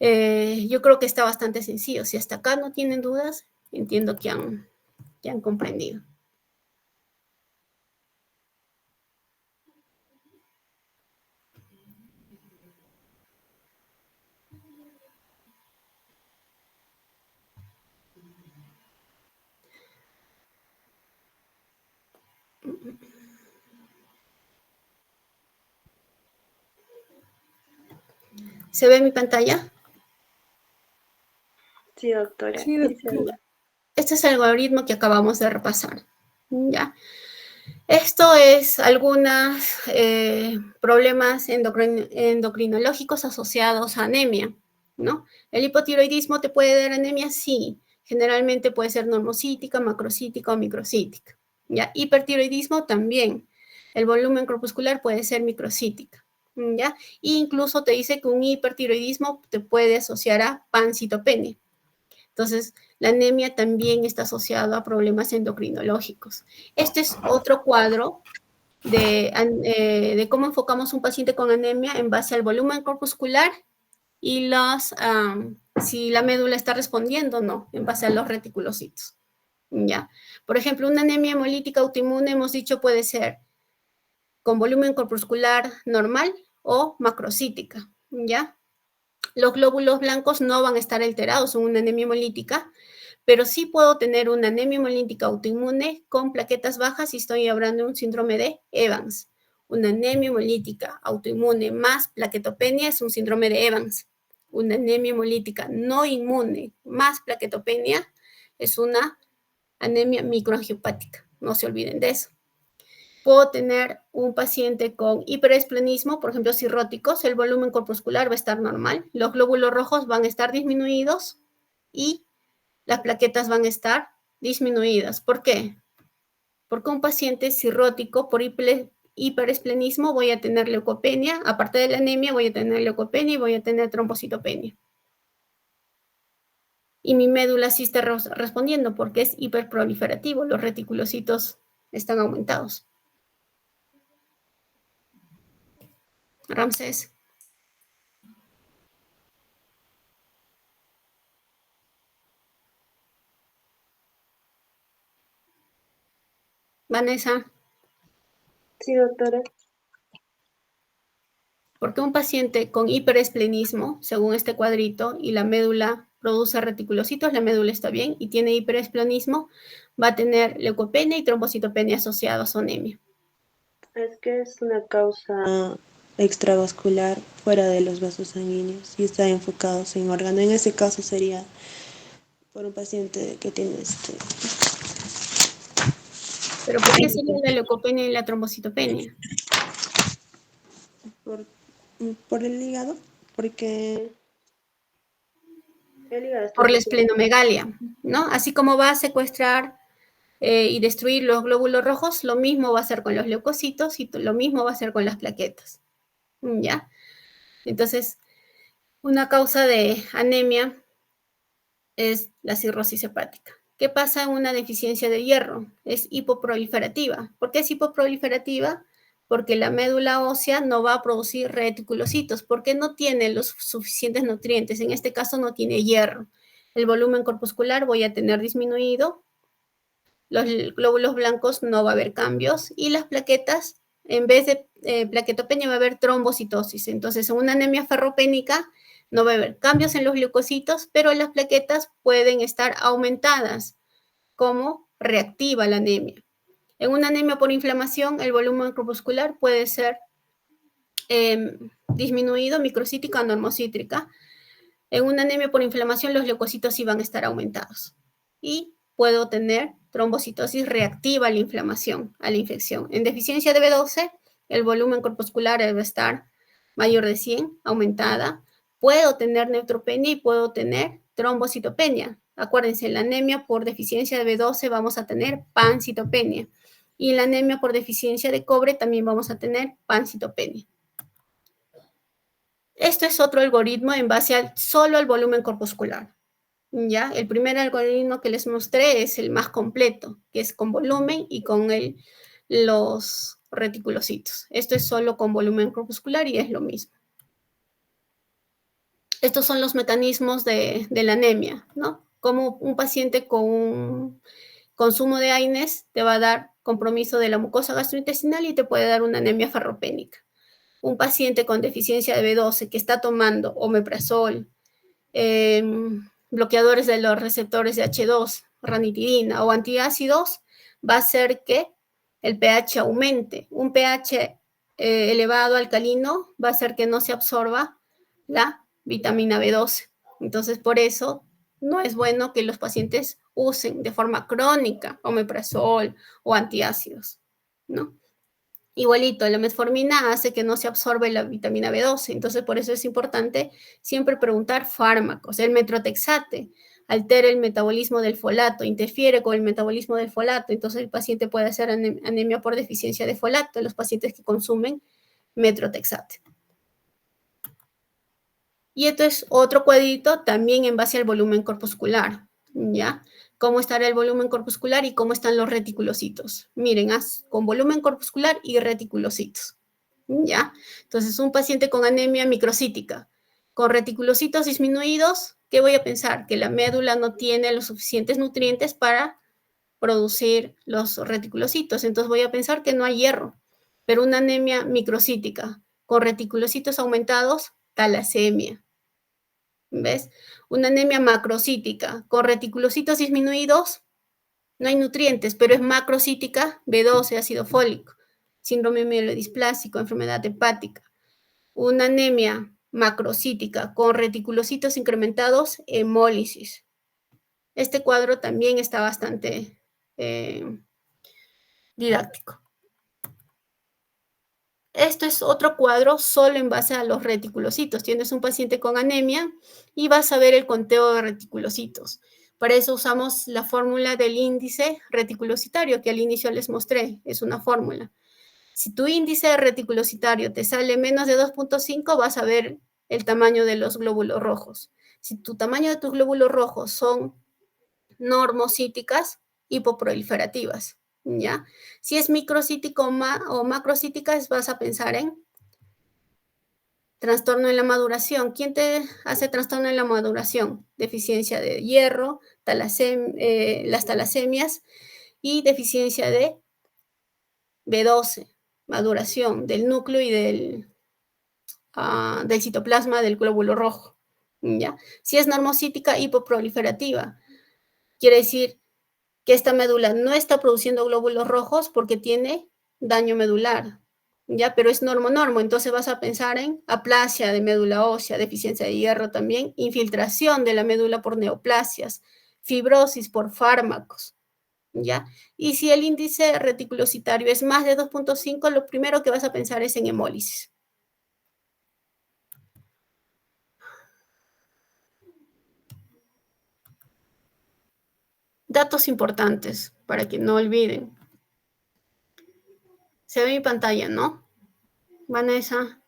yo creo que está bastante sencillo. Si hasta acá no tienen dudas, entiendo que han comprendido. ¿Se ve mi pantalla? Sí, doctora. Sí, Sí, se doctora. ve. Este es el algoritmo que acabamos de repasar. ¿Ya? Esto es algunos problemas endocrinológicos asociados a anemia, ¿no? ¿El hipotiroidismo te puede dar anemia? Sí. Generalmente puede ser normocítica, macrocítica o microcítica. ¿Ya? Hipertiroidismo también. El volumen corpuscular puede ser microcítica. ¿Ya? E incluso te dice que un hipertiroidismo te puede asociar a pancitopenia. Entonces, la anemia también está asociada a problemas endocrinológicos. Este es otro cuadro de cómo enfocamos un paciente con anemia en base al volumen corpuscular y si la médula está respondiendo o no, en base a los reticulocitos. ¿Ya? Por ejemplo, una anemia hemolítica autoinmune, hemos dicho, puede ser con volumen corpuscular normal o macrocítica. ¿Ya? Los glóbulos blancos no van a estar alterados en una anemia hemolítica, pero sí puedo tener una anemia hemolítica autoinmune con plaquetas bajas y estoy hablando de un síndrome de Evans. Una anemia hemolítica autoinmune más plaquetopenia es un síndrome de Evans. Una anemia hemolítica no inmune más plaquetopenia es una anemia microangiopática. No se olviden de eso. Puedo tener un paciente con hiperesplenismo, por ejemplo, cirróticos, el volumen corpuscular va a estar normal, los glóbulos rojos van a estar disminuidos y las plaquetas van a estar disminuidas. ¿Por qué? Porque un paciente cirrótico por hiperesplenismo voy a tener leucopenia, aparte de la anemia voy a tener leucopenia y voy a tener trombocitopenia. Y mi médula sí está respondiendo porque es hiperproliferativo, los reticulocitos están aumentados. Ramsés. Vanessa. Sí, doctora. Porque un paciente con hiperesplenismo, según este cuadrito, y la médula produce reticulocitos, la médula está bien, y tiene hiperesplenismo, va a tener leucopenia y trombocitopenia asociados a anemia. Es que es una causa extravascular fuera de los vasos sanguíneos y está enfocados en órgano. En ese caso sería por un paciente que tiene ¿Pero por qué sería la leucopenia y la trombocitopenia? por el hígado, porque el hígado está Por la asociado. esplenomegalia, ¿no? Así como va a secuestrar y destruir los glóbulos rojos, lo mismo va a hacer con los leucocitos y lo mismo va a hacer con las plaquetas, ¿ya? Entonces, una causa de anemia es la cirrosis hepática. ¿Qué pasa en una deficiencia de hierro? Es hipoproliferativa. ¿Por qué es hipoproliferativa? Porque la médula ósea no va a producir reticulocitos, porque no tiene los suficientes nutrientes. En este caso no tiene hierro. El volumen corpuscular voy a tener disminuido, los glóbulos blancos no va a haber cambios y las plaquetas, en vez de plaquetopenia va a haber trombocitosis. Entonces, en una anemia ferropénica no va a haber cambios en los leucocitos, pero las plaquetas pueden estar aumentadas, como reactiva la anemia. En una anemia por inflamación, el volumen corpuscular puede ser disminuido, microcítica o normocítrica. En una anemia por inflamación, los leucocitos sí van a estar aumentados. Y puedo tener trombocitosis reactiva a la inflamación, a la infección. En deficiencia de B12, el volumen corpuscular debe estar mayor de 100, aumentada. Puedo tener neutropenia y puedo tener trombocitopenia. Acuérdense, en la anemia por deficiencia de B12 vamos a tener pancitopenia. Y en la anemia por deficiencia de cobre también vamos a tener pancitopenia. Esto es otro algoritmo en base solo al volumen corpuscular. ¿Ya? El primer algoritmo que les mostré es el más completo, que es con volumen y con los reticulocitos. Esto es solo con volumen corpuscular y es lo mismo. Estos son los mecanismos de la anemia, ¿no? Como un paciente con un consumo de AINES te va a dar compromiso de la mucosa gastrointestinal y te puede dar una anemia ferropénica. Un paciente con deficiencia de B12 que está tomando omeprazol, bloqueadores de los receptores de H2, ranitidina o antiácidos, va a hacer que el pH aumente. Un pH elevado alcalino va a hacer que no se absorba la vitamina B12. Entonces, por eso no es bueno que los pacientes usen de forma crónica omeprazol o antiácidos, ¿no? Igualito, la metformina hace que no se absorbe la vitamina B12, entonces por eso es importante siempre preguntar fármacos. El metrotexate altera el metabolismo del folato, interfiere con el metabolismo del folato, entonces el paciente puede hacer anemia por deficiencia de folato en los pacientes que consumen metrotexate. Y esto es otro cuadrito también en base al volumen corpuscular, ¿ya? Cómo estará el volumen corpuscular y cómo están los reticulocitos. Miren, con volumen corpuscular y reticulocitos, ¿ya? Entonces, un paciente con anemia microcítica, con reticulocitos disminuidos, ¿qué voy a pensar? Que la médula no tiene los suficientes nutrientes para producir los reticulocitos. Entonces, voy a pensar que no hay hierro. Pero una anemia microcítica con reticulocitos aumentados, talasemia. ¿Ves? Una anemia macrocítica con reticulocitos disminuidos, no hay nutrientes, pero es macrocítica, B12, ácido fólico, síndrome mielodisplásico, enfermedad hepática. Una anemia macrocítica con reticulocitos incrementados, hemólisis. Este cuadro también está bastante didáctico. Esto es otro cuadro solo en base a los reticulocitos. Tienes un paciente con anemia y vas a ver el conteo de reticulocitos. Para eso usamos la fórmula del índice reticulocitario que al inicio les mostré. Es una fórmula. Si tu índice reticulocitario te sale menos de 2.5, vas a ver el tamaño de los glóbulos rojos. Si tu tamaño de tus glóbulos rojos son normocíticas, hipoproliferativas. ¿Ya? Si es microcítico o macrocítica, vas a pensar en trastorno en la maduración. ¿Quién te hace trastorno en la maduración? Deficiencia de hierro, las talasemias y deficiencia de B12, maduración del núcleo y del citoplasma del glóbulo rojo. ¿Ya? Si es normocítica, hipoproliferativa, quiere decir que esta médula no está produciendo glóbulos rojos porque tiene daño medular, ¿ya? Pero es normo, entonces vas a pensar en aplasia de médula ósea, deficiencia de hierro también, infiltración de la médula por neoplasias, fibrosis por fármacos, ¿ya? Y si el índice reticulocitario es más de 2.5, lo primero que vas a pensar es en hemólisis. Datos importantes para que no olviden. Se ve mi pantalla, ¿no? Vanessa.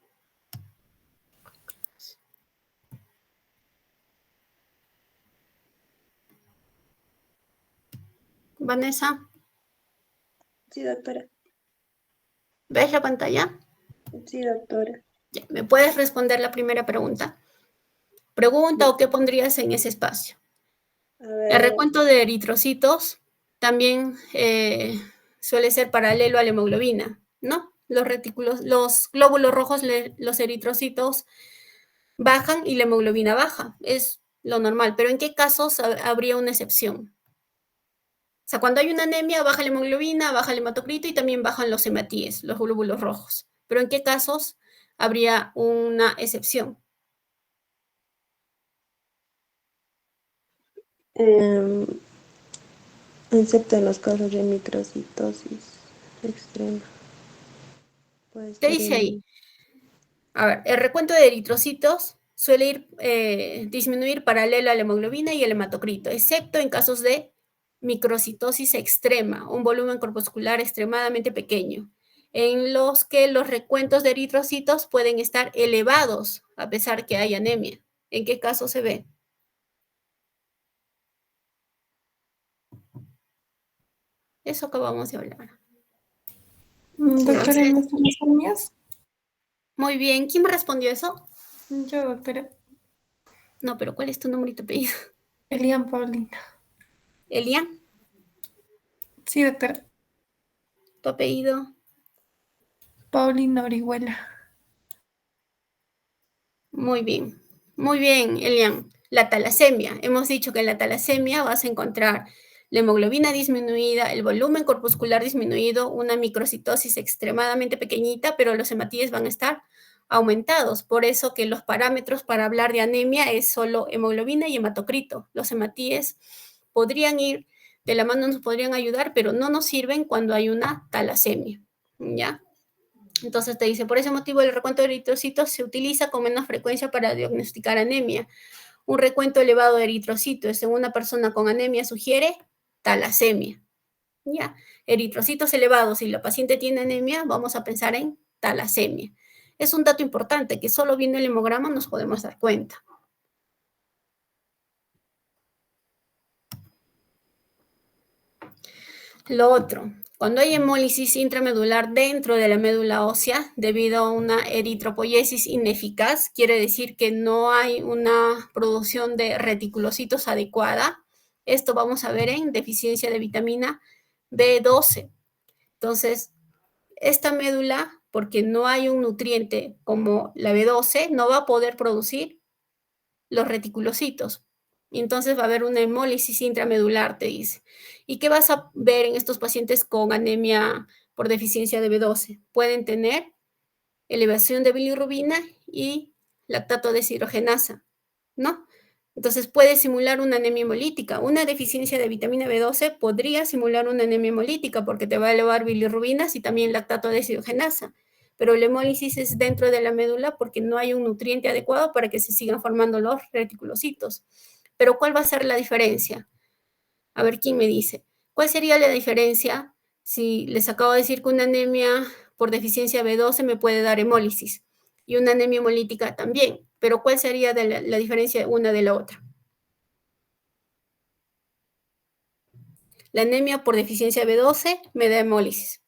Vanessa. Sí, doctora. ¿Ves la pantalla? Sí, doctora. ¿Me puedes responder la primera pregunta? Pregunta o qué pondrías en ese espacio. El recuento de eritrocitos también suele ser paralelo a la hemoglobina, ¿no? Los glóbulos rojos, los eritrocitos bajan y la hemoglobina baja. Es lo normal. Pero ¿en qué casos habría una excepción? O sea, cuando hay una anemia, baja la hemoglobina, baja el hematocrito y también bajan los hematíes, los glóbulos rojos. Pero ¿en qué casos habría una excepción? excepto en los casos de microcitosis extrema. Puede ¿Qué estar dice ahí? en A ver, el recuento de eritrocitos suele disminuir paralelo a la hemoglobina y el hematocrito, excepto en casos de microcitosis extrema, un volumen corpuscular extremadamente pequeño, en los que los recuentos de eritrocitos pueden estar elevados a pesar que hay anemia. ¿En qué caso se ve? Eso acabamos de hablar. Doctora, Entonces, ¿en las talasemias? muy bien. ¿Quién me respondió eso? Yo, doctora. No, pero ¿cuál es tu nombre y tu apellido? Elian Paulina. Elian, Sí, doctora. tu apellido. Paulina Orihuela. Muy bien, Elian. La talasemia. Hemos dicho que en la talasemia vas a encontrar la hemoglobina disminuida, el volumen corpuscular disminuido, una microcitosis extremadamente pequeñita, pero los hematíes van a estar aumentados. Por eso que los parámetros para hablar de anemia es solo hemoglobina y hematocrito. Los hematíes podrían ir de la mano, nos podrían ayudar, pero no nos sirven cuando hay una talasemia. ¿Ya? Entonces te dice, por ese motivo el recuento de eritrocitos se utiliza con menos frecuencia para diagnosticar anemia. Un recuento elevado de eritrocitos en una persona con anemia sugiere talasemia. ¿Ya? Eritrocitos elevados, si la paciente tiene anemia, vamos a pensar en talasemia. Es un dato importante que solo viendo el hemograma nos podemos dar cuenta. Lo otro, cuando hay hemólisis intramedular dentro de la médula ósea debido a una eritropoiesis ineficaz, quiere decir que no hay una producción de reticulocitos adecuada. Esto vamos a ver en deficiencia de vitamina B12. Entonces, esta médula, porque no hay un nutriente como la B12, no va a poder producir los reticulocitos. Y entonces va a haber una hemólisis intramedular, te dice. ¿Y qué vas a ver en estos pacientes con anemia por deficiencia de B12? Pueden tener elevación de bilirrubina y lactato deshidrogenasa, ¿no? Entonces puede simular una anemia hemolítica. Una deficiencia de vitamina B12 podría simular una anemia hemolítica porque te va a elevar bilirrubinas y también lactato deshidrogenasa. Pero la hemólisis es dentro de la médula porque no hay un nutriente adecuado para que se sigan formando los reticulocitos. Pero ¿cuál va a ser la diferencia? A ver quién me dice. ¿Cuál sería la diferencia si les acabo de decir que una anemia por deficiencia B12 me puede dar hemólisis y una anemia hemolítica también? Pero ¿cuál sería la diferencia una de la otra? La anemia por deficiencia B12 me da hemólisis.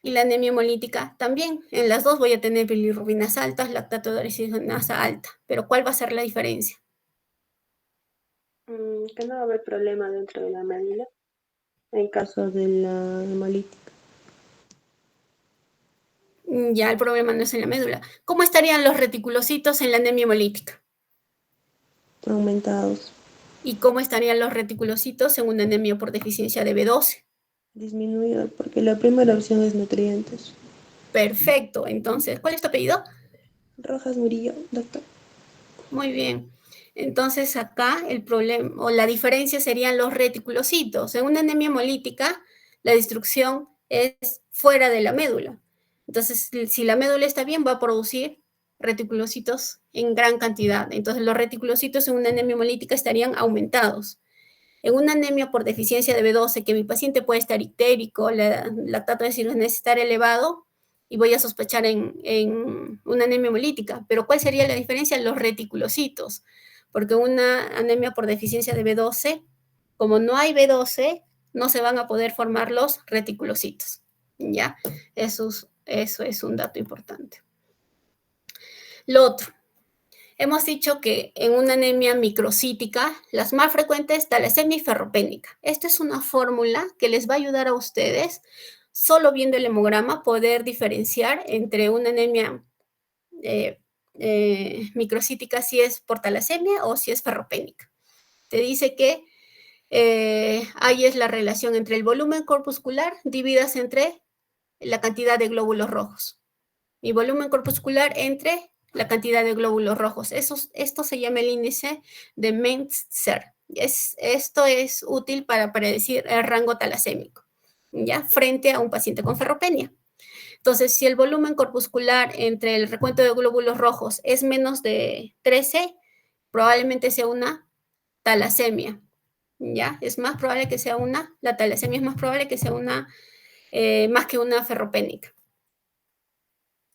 Y la anemia hemolítica también. En las dos voy a tener bilirrubinas altas, lactato deshidrogenasa alta. Pero ¿cuál va a ser la diferencia? que no va a haber problema dentro de la médula en caso de la hemolítica. Ya el problema no es en la médula. ¿Cómo estarían los reticulocitos en la anemia hemolítica? Aumentados, ¿Y cómo estarían los reticulocitos en una anemia por deficiencia de B12? disminuidos, porque la primera opción es nutrientes. Perfecto. Entonces, ¿cuál es tu apellido? Rojas Murillo, doctor. Muy bien. Entonces, acá el problema o la diferencia serían los reticulocitos. En una anemia hemolítica, la destrucción es fuera de la médula. Entonces, si la médula está bien, va a producir reticulocitos en gran cantidad. Entonces, los reticulocitos en una anemia hemolítica estarían aumentados. En una anemia por deficiencia de B12, que mi paciente puede estar ictérico, la lactato deshidrogenasa estar elevado, y voy a sospechar en una anemia hemolítica. Pero ¿cuál sería la diferencia? Los reticulocitos. Porque una anemia por deficiencia de B12, como no hay B12, no se van a poder formar los reticulocitos. ¿Ya? Eso es un dato importante. Lo otro, hemos dicho que en una anemia microcítica, las más frecuentes, talasemia y ferropénica. Esta es una fórmula que les va a ayudar a ustedes, solo viendo el hemograma, poder diferenciar entre una anemia microcítica si es por talasemia o si es ferropénica. Te dice que ahí es la relación entre el volumen corpuscular divididas entre la cantidad de glóbulos rojos. Y volumen corpuscular entre la cantidad de glóbulos rojos. Esto se llama el índice de Mentzer. Esto es útil para predecir el rango talasémico, ¿ya? Frente a un paciente con ferropenia. Entonces, si el volumen corpuscular entre el recuento de glóbulos rojos es menos de 13, probablemente sea una talasemia, ¿ya? Es más probable que sea la talasemia es más probable que sea más que una ferropénica.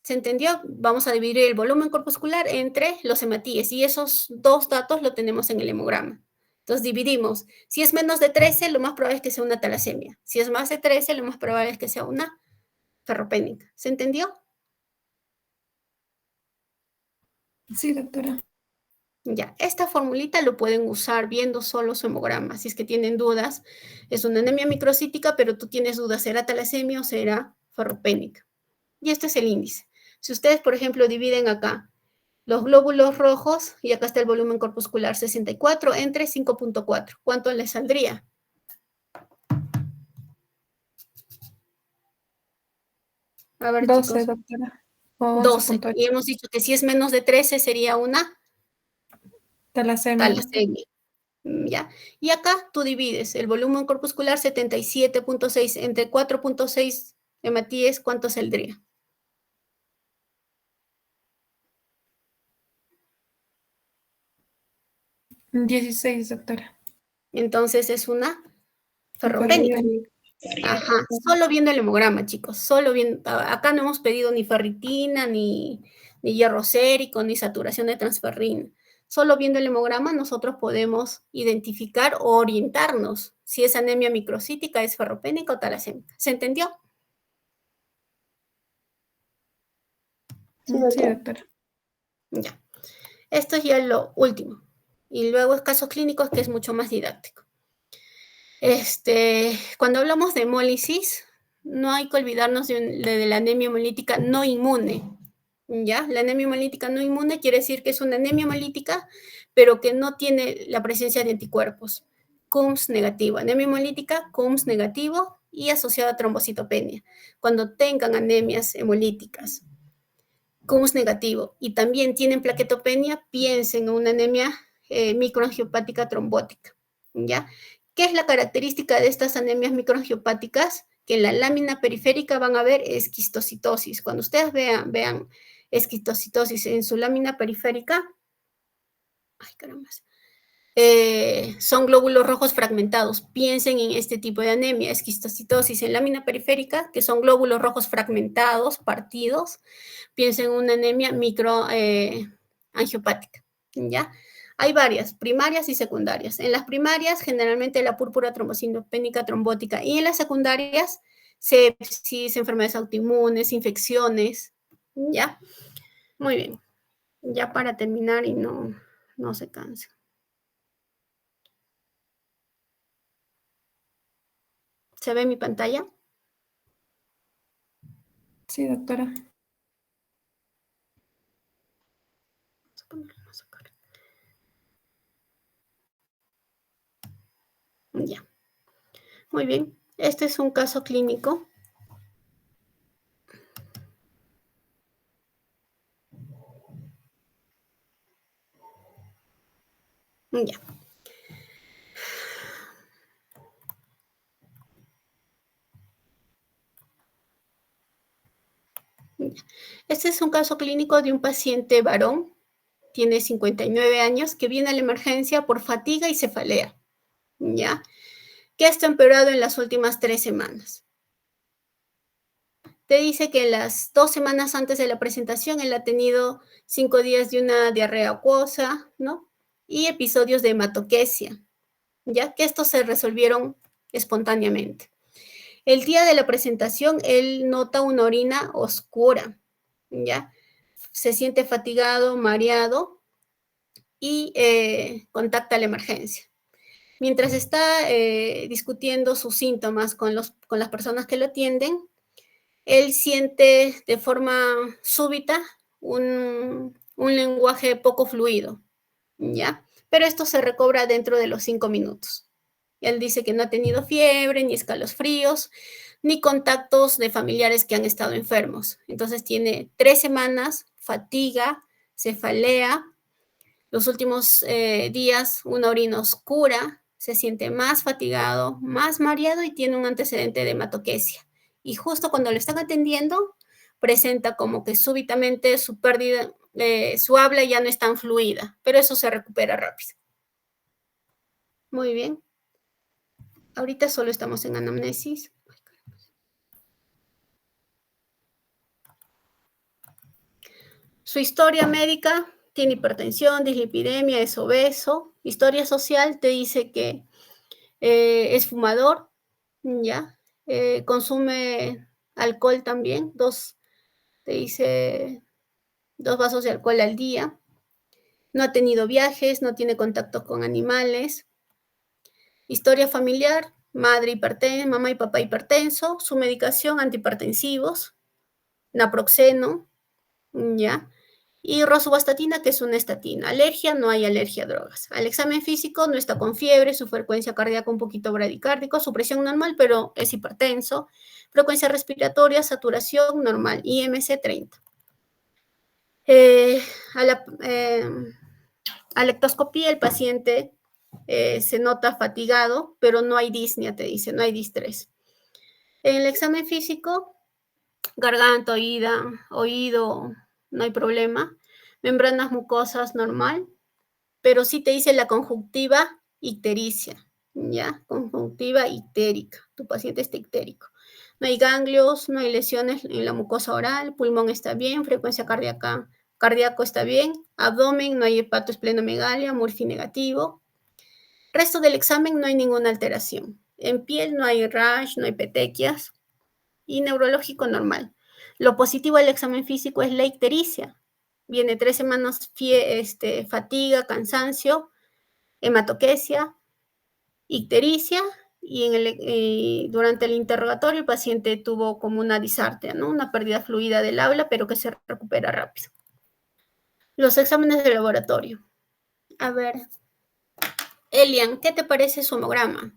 ¿Se entendió? Vamos a dividir el volumen corpuscular entre los hematíes y esos dos datos lo tenemos en el hemograma. Entonces dividimos. Si es menos de 13, lo más probable es que sea una talasemia. Si es más de 13, lo más probable es que sea una ferropénica. ¿Se entendió? Sí, doctora. Ya, esta formulita lo pueden usar viendo solo su hemograma. Si es que tienen dudas, es una anemia microcítica, pero tú tienes dudas, ¿será talasemia o será ferropénica? Y este es el índice. Si ustedes, por ejemplo, dividen acá los glóbulos rojos, y acá está el volumen corpuscular 64 entre 5.4, ¿cuánto les saldría? A ver, 12, chicos, doctora. O 12. Y 11.8. hemos dicho que si es menos de 13 sería una Talasemia, doctora. talasemia. ¿Ya? Y acá tú divides el volumen corpuscular 77.6 entre 4.6 hematíes, ¿cuánto saldría? 16, doctora. Entonces es una ferropénica. Ferropénica. Ajá, solo viendo el hemograma, chicos, solo viendo, acá no hemos pedido ni ferritina, ni hierro sérico, ni saturación de transferrina. Solo viendo el hemograma nosotros podemos identificar o orientarnos si esa anemia microcítica es ferropénica o talasémica. ¿Se entendió? Sí, Sí, doctora. doctora. Ya. Esto es ya lo último. Y luego es casos clínicos que es mucho más didáctico. Cuando hablamos de hemólisis, no hay que olvidarnos de la anemia hemolítica no inmune. ¿Ya? La anemia hemolítica no inmune quiere decir que es una anemia hemolítica, pero que no tiene la presencia de anticuerpos. CUMS negativo. Anemia hemolítica, CUMS negativo y asociada a trombocitopenia. Cuando tengan anemias hemolíticas, CUMS negativo y también tienen plaquetopenia, piensen en una anemia microangiopática trombótica. ¿Ya? ¿Qué es la característica de estas anemias microangiopáticas? Que en la lámina periférica van a ver esquistocitosis. Cuando ustedes vean esquistocitosis en su lámina periférica, ay caramba, son glóbulos rojos fragmentados. Piensen en este tipo de anemia, esquistocitosis en lámina periférica, que son glóbulos rojos fragmentados, partidos. Piensen en una anemia microangiopática, ¿ya? Hay varias, primarias y secundarias. En las primarias, generalmente la púrpura trombocinopénica trombótica, y en las secundarias, sepsis, enfermedades autoinmunes, infecciones, ¿ya? Muy bien. Ya para terminar y no se canse. ¿Se ve mi pantalla? Sí, doctora. Vamos a ponerlo más acá. Ya. Muy bien. Este es un caso clínico. Ya. Este es un caso clínico de un paciente varón, tiene 59 años, que viene a la emergencia por fatiga y cefalea, ¿ya? Que esto ha empeorado en las últimas 3 semanas. Te dice que las 2 semanas antes de la presentación él ha tenido 5 días de una diarrea acuosa, ¿no? Y episodios de hematoquesia, ¿ya? Que estos se resolvieron espontáneamente. El día de la presentación él nota una orina oscura, ¿ya? Se siente fatigado, mareado y contacta a la emergencia. Mientras está discutiendo sus síntomas con las personas que lo atienden, él siente de forma súbita un lenguaje poco fluido, ¿ya? Pero esto se recobra dentro de los 5 minutos. Él dice que no ha tenido fiebre, ni escalofríos, ni contactos de familiares que han estado enfermos. Entonces tiene 3 semanas, fatiga, cefalea, Los últimos días, una orina oscura, se siente más fatigado, más mareado y tiene un antecedente de hematoquesia. Y justo cuando lo están atendiendo, presenta como que súbitamente su pérdida, su habla ya no es tan fluida, pero eso se recupera rápido. Muy bien. Ahorita solo estamos en anamnesis. Su historia médica tiene hipertensión, dislipidemia, es obeso. Historia social te dice que es fumador, ¿ya? Consume alcohol también, te dice 2 vasos de alcohol al día. No ha tenido viajes, no tiene contacto con animales. Historia familiar, mamá y papá hipertenso, su medicación antihipertensivos, naproxeno, ¿ya? Y rosuvastatina, que es una estatina. Alergia, no hay alergia a drogas. Al examen físico no está con fiebre, su frecuencia cardíaca un poquito bradicárdico, su presión normal, pero es hipertenso. Frecuencia respiratoria, saturación normal, IMC 30. A la ectoscopía el paciente se nota fatigado, pero no hay disnea, te dice, no hay distrés. En el examen físico, garganta, oído, no hay problema. Membranas mucosas normal, pero sí te dice la conjuntiva ictericia, ¿ya? Conjuntiva ictérica, tu paciente está ictérico. No hay ganglios, no hay lesiones en la mucosa oral, pulmón está bien, frecuencia cardíaco está bien, abdomen, no hay hepatoesplenomegalia, Murphy negativo. Resto del examen no hay ninguna alteración. En piel no hay rash, no hay petequias y neurológico normal. Lo positivo del examen físico es la ictericia. Viene 3 semanas fatiga, cansancio, hematoquesia, ictericia y durante el interrogatorio el paciente tuvo como una disartria, ¿no? Una pérdida fluida del habla, pero que se recupera rápido. Los exámenes de laboratorio. A ver, Elian, ¿qué te parece su hemograma?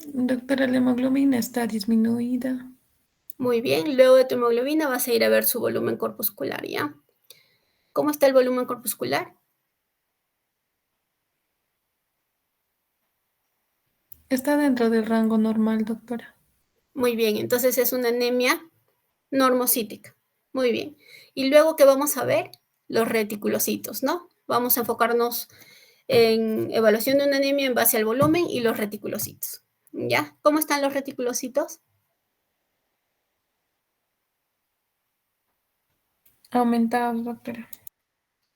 Doctora, la hemoglobina está disminuida. Muy bien, luego de tu hemoglobina vas a ir a ver su volumen corpuscular, ¿ya? ¿Cómo está el volumen corpuscular? Está dentro del rango normal, doctora. Muy bien, entonces es una anemia normocítica. Muy bien. Y luego, ¿qué vamos a ver? Los reticulocitos, ¿no? Vamos a enfocarnos en evaluación de una anemia en base al volumen y los reticulocitos. ¿Ya? ¿Cómo están los reticulocitos? Aumentados, doctora.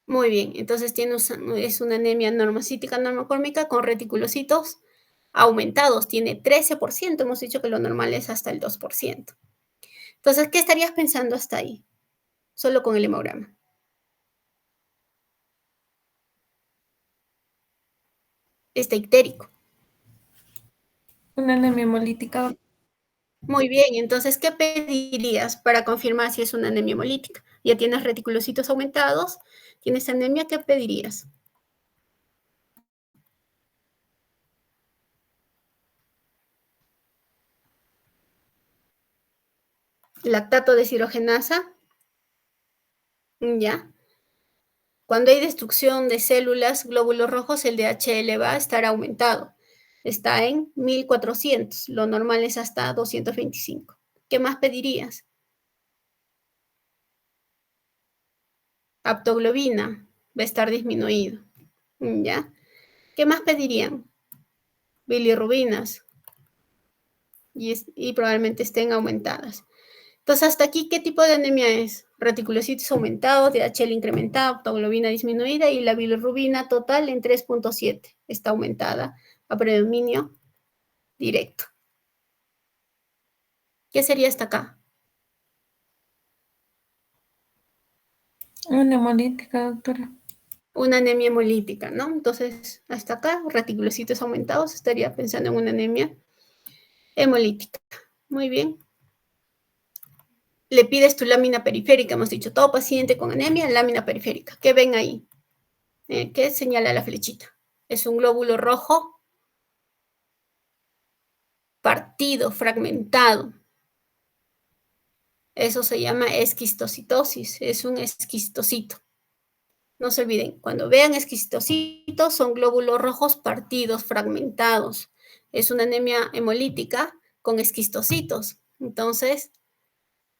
Muy bien, entonces es una anemia normocítica normocórmica con reticulocitos aumentados. Tiene 13%, hemos dicho que lo normal es hasta el 2%. Entonces, ¿qué estarías pensando hasta ahí? Solo con el hemograma. Está ictérico. Una anemia hemolítica. Muy bien, entonces, ¿qué pedirías para confirmar si es una anemia hemolítica? Ya tienes reticulocitos aumentados, tienes anemia, ¿qué pedirías? Lactato de deshidrogenasa, ¿ya? Cuando hay destrucción de células, glóbulos rojos, el DHL va a estar aumentado. Está en 1400, lo normal es hasta 225. ¿Qué más pedirías? Aptoglobina va a estar disminuido, ¿ya? ¿Qué más pedirían? Bilirrubinas y probablemente estén aumentadas. Entonces, hasta aquí, ¿qué tipo de anemia es? Reticulocitos aumentados, DHL incrementado, aptoglobina disminuida y la bilirrubina total en 3.7 está aumentada a predominio directo. ¿Qué sería hasta acá? Una hemolítica, doctora. Una anemia hemolítica, ¿no? Entonces, hasta acá, reticulocitos aumentados, estaría pensando en una anemia hemolítica. Muy bien. Le pides tu lámina periférica, hemos dicho, todo paciente con anemia, lámina periférica. ¿Qué ven ahí? ¿Qué señala la flechita? Es un glóbulo rojo partido, fragmentado. Eso se llama esquistocitosis, es un esquistocito. No se olviden, cuando vean esquistocitos son glóbulos rojos partidos, fragmentados. Es una anemia hemolítica con esquistocitos. Entonces,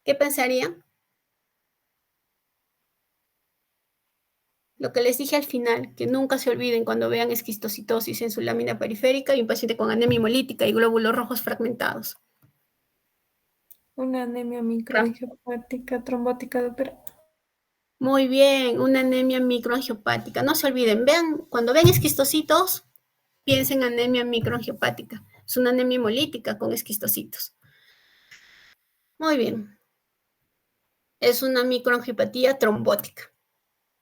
¿qué pensarían? Lo que les dije al final, que nunca se olviden cuando vean esquistocitosis en su lámina periférica y un paciente con anemia hemolítica y glóbulos rojos fragmentados. Una anemia microangiopática trombótica, doctora. Muy bien, una anemia microangiopática. No se olviden, vean, cuando ven esquistocitos, piensen en anemia microangiopática. Es una anemia hemolítica con esquistocitos. Muy bien. Es una microangiopatía trombótica.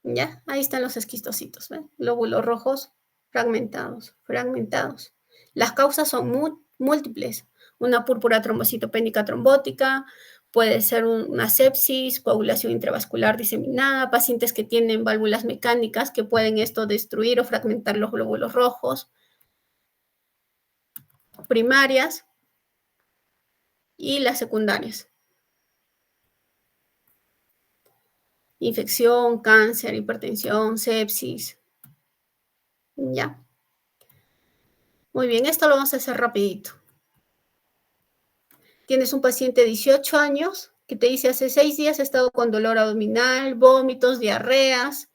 ¿Ya? Ahí están los esquistocitos, ¿ven? Glóbulos rojos fragmentados, fragmentados. Las causas son múltiples. Una púrpura trombocitopénica trombótica, puede ser una sepsis, coagulación intravascular diseminada, pacientes que tienen válvulas mecánicas que pueden esto destruir o fragmentar los glóbulos rojos, primarias y las secundarias. Infección, cáncer, hipertensión, sepsis. ¿Ya? Muy bien, esto lo vamos a hacer rapidito. Tienes un paciente de 18 años que te dice hace 6 días ha estado con dolor abdominal, vómitos, diarreas,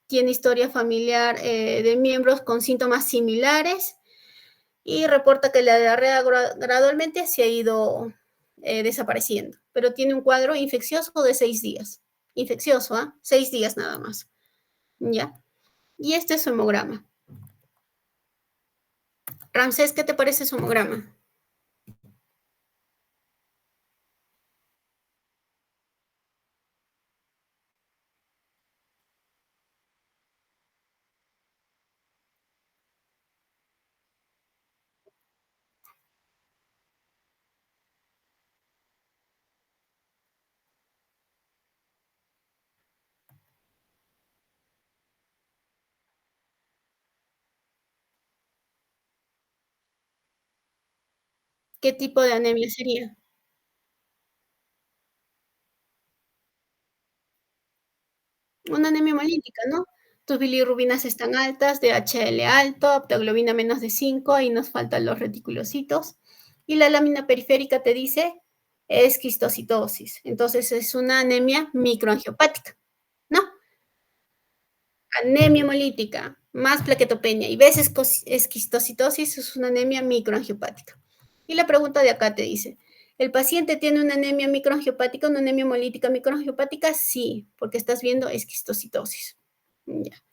tiene historia familiar de miembros con síntomas similares y reporta que la diarrea gradualmente se ha ido desapareciendo, pero tiene un cuadro infeccioso de 6 días. Infeccioso, ¿ah? 6 días nada más. ¿Ya? Y este es su hemograma. Ramsés, ¿qué te parece su hemograma? ¿Qué tipo de anemia sería? Una anemia hemolítica, ¿no? Tus bilirrubinas están altas, DHL alto, aptoglobina menos de 5, ahí nos faltan los reticulocitos. Y la lámina periférica te dice esquistocitosis. Entonces es una anemia microangiopática, ¿no? Anemia hemolítica, más plaquetopenia y ves esquistocitosis, es una anemia microangiopática. Y la pregunta de acá te dice, ¿el paciente tiene una anemia microangiopática, una anemia hemolítica microangiopática? Sí, porque estás viendo esquistocitosis. Ya.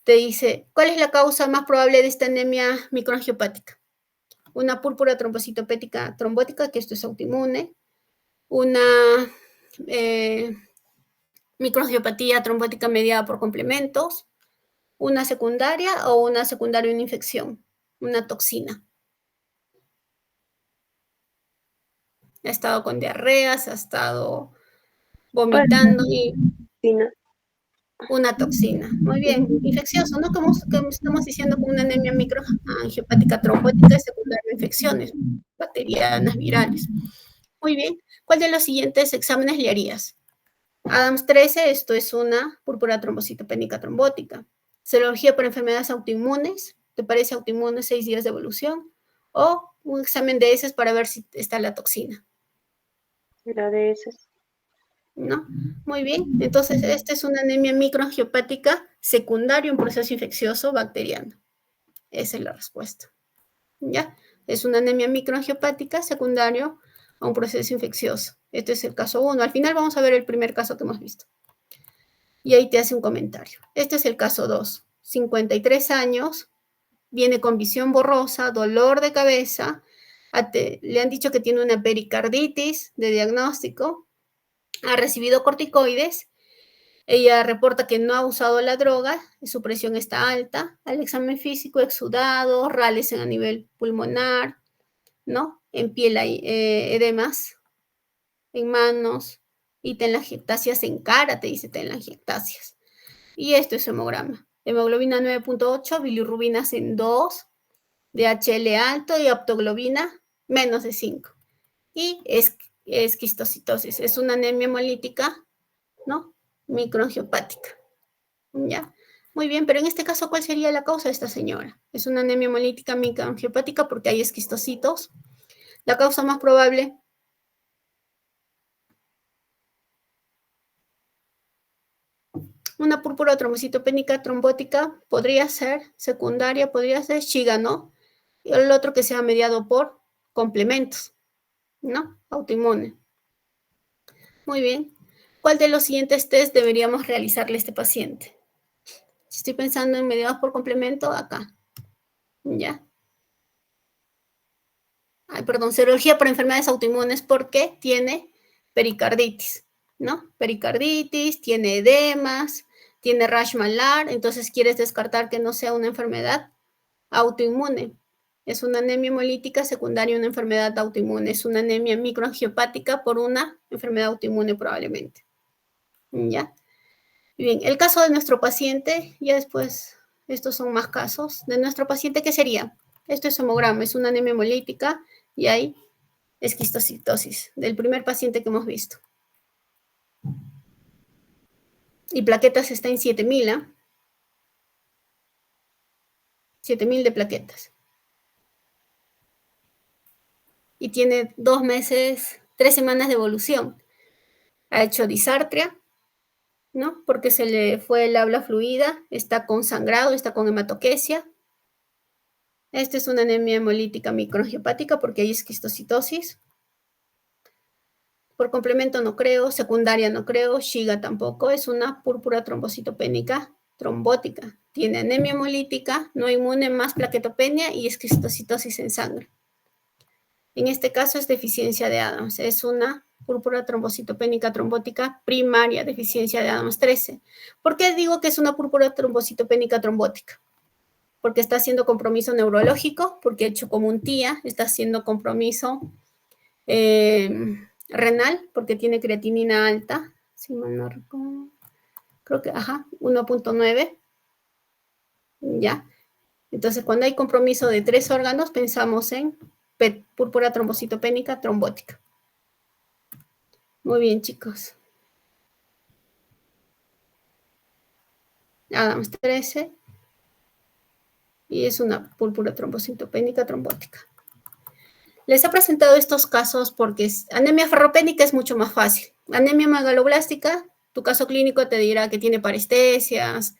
Te dice, ¿cuál es la causa más probable de esta anemia microangiopática? Una púrpura trombocitopética trombótica, que esto es autoinmune, una microangiopatía trombótica mediada por complementos, una secundaria o una secundaria una infección, una toxina. Ha estado con diarreas, ha estado vomitando y Tina. una toxina. Muy bien, infeccioso, ¿no? Como estamos diciendo con una anemia microangiopática trombótica y secundaria a infecciones bacterianas, virales. Muy bien, ¿cuál de los siguientes exámenes le harías? Adams 13, esto es una púrpura trombocitopénica trombótica. Serología por enfermedades autoinmunes, ¿te parece autoinmune 6 días de evolución? O un examen de heces para ver si está la toxina, La de esas. ¿no? Muy bien, entonces esta es una anemia microangiopática secundaria a un proceso infeccioso bacteriano. Esa es la respuesta, ¿ya? Es una anemia microangiopática secundaria a un proceso infeccioso. Este es el caso 1. Al final vamos a ver el primer caso que hemos visto. Y ahí te hace un comentario. Este es el caso 2. 53 años, viene con visión borrosa, dolor de cabeza, le han dicho que tiene una pericarditis de diagnóstico, ha recibido corticoides, ella reporta que no ha usado la droga, su presión está alta, al examen físico exudado, rales a nivel pulmonar, ¿no? En piel hay edemas, en manos, y telangiectasias en cara, te dice telangiectasias. Y esto es hemograma. Hemoglobina 9.8, bilirrubinas en 2, DHL alto y aptoglobina menos de 5. Y es esquistocitosis. Es una anemia hemolítica, ¿no? Microangiopática. ¿Ya? Muy bien, pero en este caso, ¿cuál sería la causa de esta señora? Es una anemia hemolítica microangiopática porque hay esquistocitos. La causa más probable, una púrpura trombocitopénica trombótica, podría ser secundaria, podría ser Shiga, ¿no? Y el otro que sea mediado por complementos, ¿no? Autoinmune. Muy bien. ¿Cuál de los siguientes test deberíamos realizarle a este paciente? Si estoy pensando en mediados por complemento, acá. ¿Ya? Ay, perdón, serología por enfermedades autoinmunes porque tiene pericarditis, ¿no? Pericarditis, tiene edemas, tiene rash malar, entonces quieres descartar que no sea una enfermedad autoinmune. Es una anemia hemolítica secundaria a una enfermedad autoinmune. Es una anemia microangiopática por una enfermedad autoinmune probablemente. ¿Ya? Bien, el caso de nuestro paciente, ya después, estos son más casos. De nuestro paciente, ¿qué sería? Esto es hemograma, es una anemia hemolítica y hay esquistocitosis del primer paciente que hemos visto. Y plaquetas está en 7000, ¿eh? 7000 de plaquetas. Y tiene 2 meses, 3 semanas de evolución. Ha hecho disartria, ¿no? Porque se le fue el habla fluida, está con sangrado, está con hematoquesia. Esta es una anemia hemolítica microangiopática porque hay esquistocitosis. Por complemento no creo, secundaria no creo, Shiga tampoco, es una púrpura trombocitopénica trombótica. Tiene anemia hemolítica, no inmune más plaquetopenia y esquistocitosis en sangre. En este caso es deficiencia de Adams, es una púrpura trombocitopénica trombótica primaria, deficiencia de Adams 13. ¿Por qué digo que es una púrpura trombocitopénica trombótica? Porque está haciendo compromiso neurológico, porque hecho como un tía, está haciendo compromiso renal, porque tiene creatinina alta, si mal no recuerdo, creo que, 1.9, ya. Entonces, cuando hay compromiso de 3 órganos, pensamos en púrpura trombocitopénica trombótica. Muy bien, chicos. Adams 13. Y es una púrpura trombocitopénica trombótica. Les he presentado estos casos porque anemia ferropénica es mucho más fácil. Anemia megaloblástica, tu caso clínico te dirá que tiene parestesias,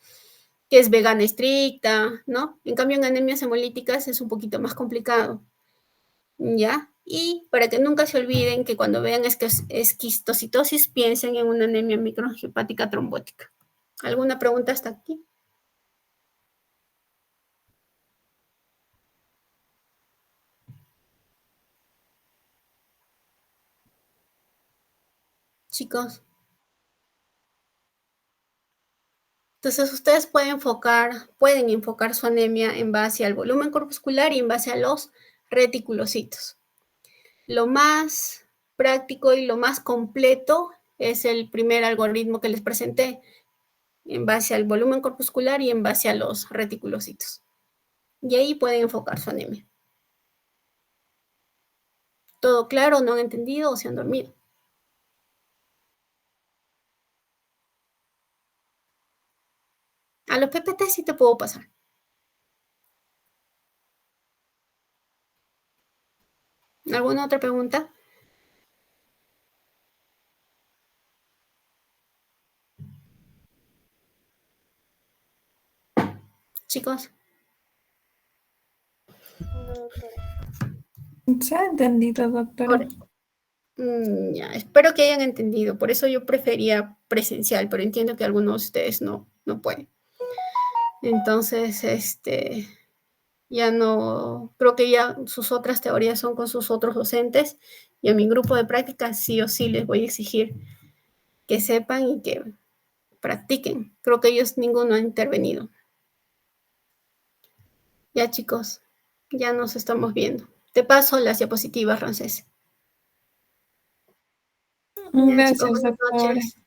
que es vegana estricta, ¿no? En cambio, en anemias hemolíticas es un poquito más complicado, ¿ya? Y para que nunca se olviden que cuando vean esquistocitosis, piensen en una anemia microangiopática trombótica. ¿Alguna pregunta hasta aquí? Chicos. Entonces, ustedes pueden enfocar su anemia en base al volumen corpuscular y en base a los reticulocitos. Lo más práctico y lo más completo es el primer algoritmo que les presenté, en base al volumen corpuscular y en base a los reticulocitos. Y ahí pueden enfocar su anemia. ¿Todo claro? ¿No han entendido o se han dormido? A los PPT sí te puedo pasar. ¿Alguna otra pregunta? Chicos. No, doctora. Se ha entendido, doctora. Ya, espero que hayan entendido. Por eso yo prefería presencial, pero entiendo que algunos de ustedes no pueden. Entonces, ya no, creo que ya sus otras teorías son con sus otros docentes y a mi grupo de práctica sí o sí les voy a exigir que sepan y que practiquen. Creo que ellos ninguno ha intervenido. Ya, chicos, ya nos estamos viendo. Te paso las diapositivas, Ramsés. Ya, chicos, Gracias, buenas doctora. noches.